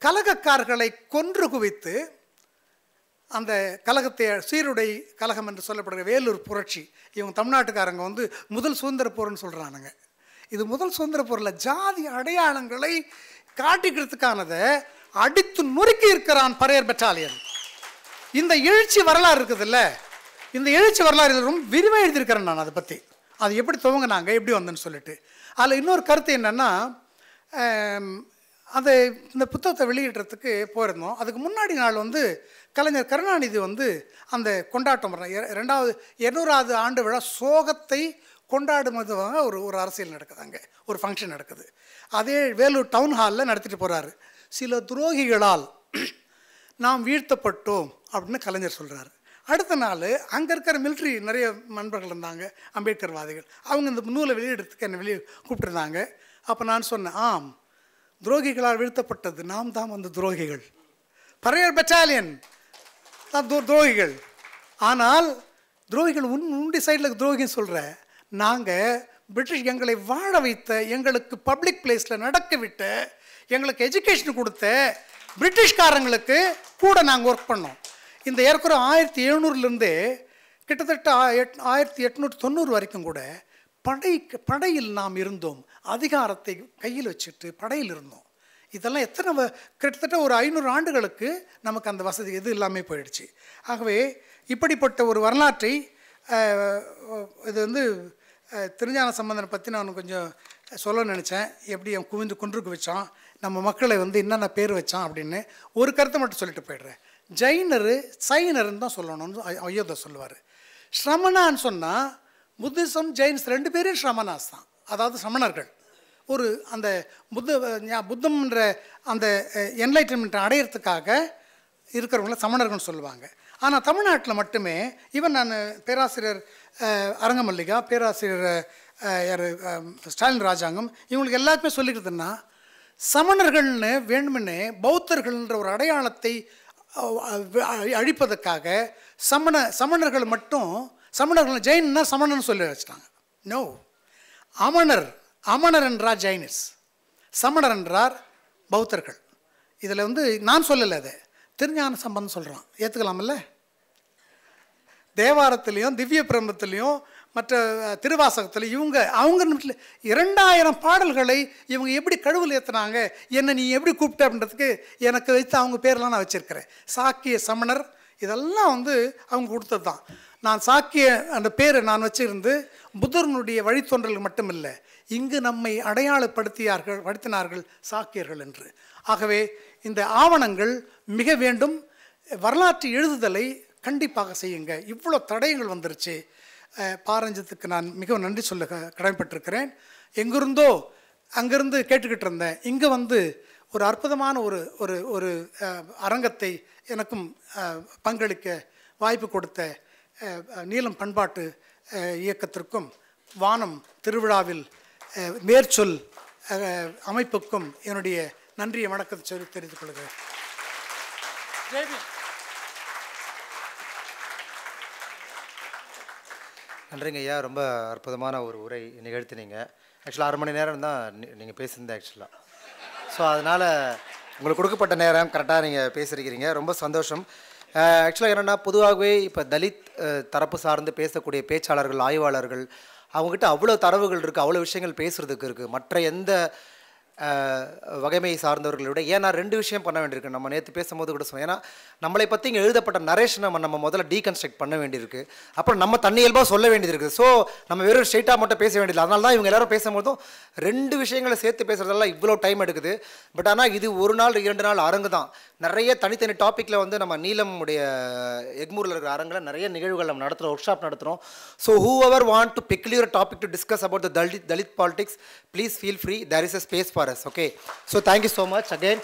கலகக்காரர்களை கொன்று குவித்து அந்த கலகத்தை சீருடை கலகம் என்று சொல்லப்படுகிற வேலூர் புரட்சி. இவங்க தமிழ்நாட்டுக்காரங்க வந்து முதல் சுதந்திர போர்னு சொல்கிறானுங்க. இது முதல் சுதந்திர போரில் ஜாதி அடையாளங்களை காட்டிக்கிறதுக்கானதை அடித்து நொறுக்கி இருக்கிறான் பறையர் பெட்டாலியன். இந்த எழுச்சி வரலாறு இருக்குதுல்ல, இந்த எழுச்சி வரலாறு ரொம்ப விரிவாக எழுதியிருக்கிறேன் நான் அதை பற்றி. அது எப்படி துவங்கினாங்க, எப்படி வந்தேன்னு சொல்லிட்டு. அதில் இன்னொரு கருத்து என்னென்னா, அந்த இந்த புத்தகத்தை வெளியிடுறதுக்கு போயிருந்தோம். அதுக்கு முன்னாடி நாள் வந்து கலைஞர் கருணாநிதி வந்து அந்த கொண்டாட்டம் 200வது ஆண்டு விழா சோகத்தை கொண்டாடும் விதமாக ஒரு அரசியல் நடக்குது. அங்கே ஒரு ஃபங்க்ஷன் நடக்குது. அதே வேலூர் டவுன் ஹாலில் நடத்திட்டு போகிறாரு. சில துரோகிகளால் நாம் வீழ்த்தப்பட்டோம் அப்படின்னு கலைஞர் சொல்கிறாரு. அடுத்த நாள் அங்கே இருக்கிற மிலிட்ரி நிறைய நண்பர்கள் இருந்தாங்க, அம்பேத்கர்வாதிகள். அவங்க இந்த நூலை வெளியிடுறதுக்கு என்னை வெளியே கூப்பிட்டுருந்தாங்க. அப்போ நான் சொன்னேன், ஆம், துரோகிகளால் வீழ்த்தப்பட்டது நாம் தான் அந்த துரோகிகள். பறையர் பெட்டாலியன் தான் துரோகிகள். ஆனால் துரோகிகள் உண்டி சைடில் துரோகின்னு சொல்கிற நாங்கள் பிரிட்டிஷ் எங்களை வாழ வைத்த, எங்களுக்கு பப்ளிக் பிளேஸில் நடக்க விட்ட, எங்களுக்கு எஜுகேஷன் கொடுத்த பிரிட்டிஷ்காரங்களுக்கு கூட நாங்கள் ஒர்க் பண்ணோம். இந்த ஏற்கனவே 1700லேருந்தே கிட்டத்தட்ட 1890 வரைக்கும் கூட படையில் நாம் இருந்தோம். அதிகாரத்தை கையில் வச்சுட்டு படையில் இருந்தோம். இதெல்லாம் கிட்டத்தட்ட ஒரு 500 ஆண்டுகளுக்கு நமக்கு அந்த வசதி எது இல்லாமல் போயிடுச்சு. ஆகவே இப்படிப்பட்ட ஒரு வரலாற்றை இது வந்து திருஞான சம்பந்தனை பற்றி நான் கொஞ்சம் சொல்ல நினச்சேன். எப்படி அவன் குவிந்து குன்றுக்கு வச்சான், நம்ம மக்களை வந்து என்னென்ன பேர் வச்சான் அப்படின்னு ஒரு கருத்தை மட்டும் சொல்லிட்டு போய்டுறேன். ஜைனர் சைனர்னு தான் சொல்லணும்னு அயோத்தியா சொல்லுவார். ஸ்ரமணான்னு சொன்னால் புத்திசம் ஜெயின்ஸ் 2 பேரும் ஸ்ரமணாஸ் தான், அதாவது சமணர்கள். ஒரு அந்த புத்தம்ன்ற அந்த என்லைட்டன்மெண்ட்டை அடையிறதுக்காக இருக்கிறவங்கள சமணர்கள்னு சொல்லுவாங்க. ஆனால் தமிழ்நாட்டில் மட்டுமே நான் பேராசிரியர் அரங்கமல்லிகா, பேராசிரியர் யார் ஸ்டாலின் ராஜாங்கம், இவங்களுக்கு எல்லாருக்குமே சொல்லிக்கிறதுன்னா சமணர்கள்னு வேண்டுமென்னே பௌத்தர்கள்ன்ற ஒரு அடையாளத்தை அழிப்பதற்காக சமணர்கள் மட்டும் சமணர்கள் ஜெயின்னா சமணன்னு சொல்லி வச்சுட்டாங்க. நோ, அமணர் என்றார் ஜெயினிஸ், சமணர் என்றார் பௌத்தர்கள். இதில் வந்து நான் சொல்லலை, அதை திருஞான சம்பந்தம் சொல்கிறான், ஏற்றுக்கலாமில்ல? தேவாரத்துலேயும் திவ்ய பிரம்மத்துலேயும் மற்ற திருவாசகத்தில் அவங்க 2000 பாடல்களை இவங்க எப்படி கழுவில் ஏற்றுனாங்க, என்னை நீ எப்படி கூப்பிட்ட அப்படின்றதுக்கு எனக்கு வைத்து அவங்க பேரெலாம் நான் வச்சுருக்கிறேன். சாக்கிய சமணர் இதெல்லாம் வந்து அவங்க கொடுத்தது தான். நான் சாக்கிய அந்த பேரை நான் வச்சிருந்து புத்தர்களுடைய வழித்தோன்றல் மட்டும் இல்லை, இங்கு நம்மை படுத்தினார்கள் சாக்கியர்கள் என்று. ஆகவே இந்த ஆவணங்கள் மிக வேண்டும். வரலாற்று எழுதுதலை கண்டிப்பாக செய்யுங்க. இவ்வளோ தடயங்கள் வந்துருச்சு. பாரஞ்சத்துக்கு நான் மிகவும் நன்றி சொல்ல கடமைப்பட்டிருக்கிறேன். எங்கிருந்தோ அங்கிருந்து கேட்டுக்கிட்டு இருந்தேன், இங்கே வந்து ஒரு அற்புதமான ஒரு அரங்கத்தை எனக்கும் பங்களிக்க வாய்ப்பு கொடுத்த நீலம் பண்பாட்டு இயக்கத்திற்கும் வானம் திருவிழாவில் மேற்சொல் அமைப்புக்கும் என்னுடைய நன்றியை வணக்கத்தை சொல்லி தெரிவித்துக் கொள்கிறேன். நன்றிங்க ஐயா, ரொம்ப அற்புதமான ஒரு உரை நிகழ்த்தினீங்க. ஆக்சுவலாக 1/2 மணி நேரம் தான் நீங்கள் பேசியிருந்தேன் ஆக்சுவலாக. ஸோ அதனால் உங்களுக்கு கொடுக்கப்பட்ட நேரம் கரெக்டாக நீங்கள் பேசியிருக்கிறீங்க, ரொம்ப சந்தோஷம். ஆக்சுவலாக என்னென்னா, பொதுவாகவே இப்போ தலித் தரப்பு சார்ந்து பேசக்கூடிய பேச்சாளர்கள், ஆய்வாளர்கள், அவங்ககிட்ட அவ்வளோ தரவுகள் இருக்குது, அவ்வளோ விஷயங்கள் பேசுகிறதுக்கு இருக்குது மற்ற எந்த வகைமை சார்ந்தவர்களை விட. ஏன்னா 2 விஷயம் பண்ண வேண்டியிருக்கு. நம்ம நேற்று பேசும்போது கூட சொன்னோம், ஏன்னா நம்மளை பற்றி இங்கே எழுதப்பட்ட நரேஷனை நம்ம முதல்ல டீகன்ஸ்ட்ரக்ட் பண்ண வேண்டியிருக்கு, அப்புறம் நம்ம தன்னியல்பாக சொல்ல வேண்டியது இருக்குது. ஸோ நம்ம வெறும் ஸ்ட்ரெயிட்டாக மட்டும் பேச வேண்டியது. அதனால தான் இவங்க எல்லாரும் பேசும்போதும் 2 விஷயங்களை சேர்த்து பேசுகிறதெல்லாம் இவ்வளோ டைம் எடுக்குது. பட் ஆனால் இது 1 நாள் 2 நாள் அரங்கு தான். நிறைய தனித்தனி டாப்பிக்கில் வந்து நம்ம நீலமுடைய எக்மூரில் இருக்கிற அரங்கில் நிறைய நிகழ்வுகள் நம்ம நடத்துகிறோம், ஒர்க் ஷாப் நடத்துகிறோம். So whoever want to peculiar topic to discuss about the Dalit politics, please feel free. There is a space for us. Okay. So thank you so much again.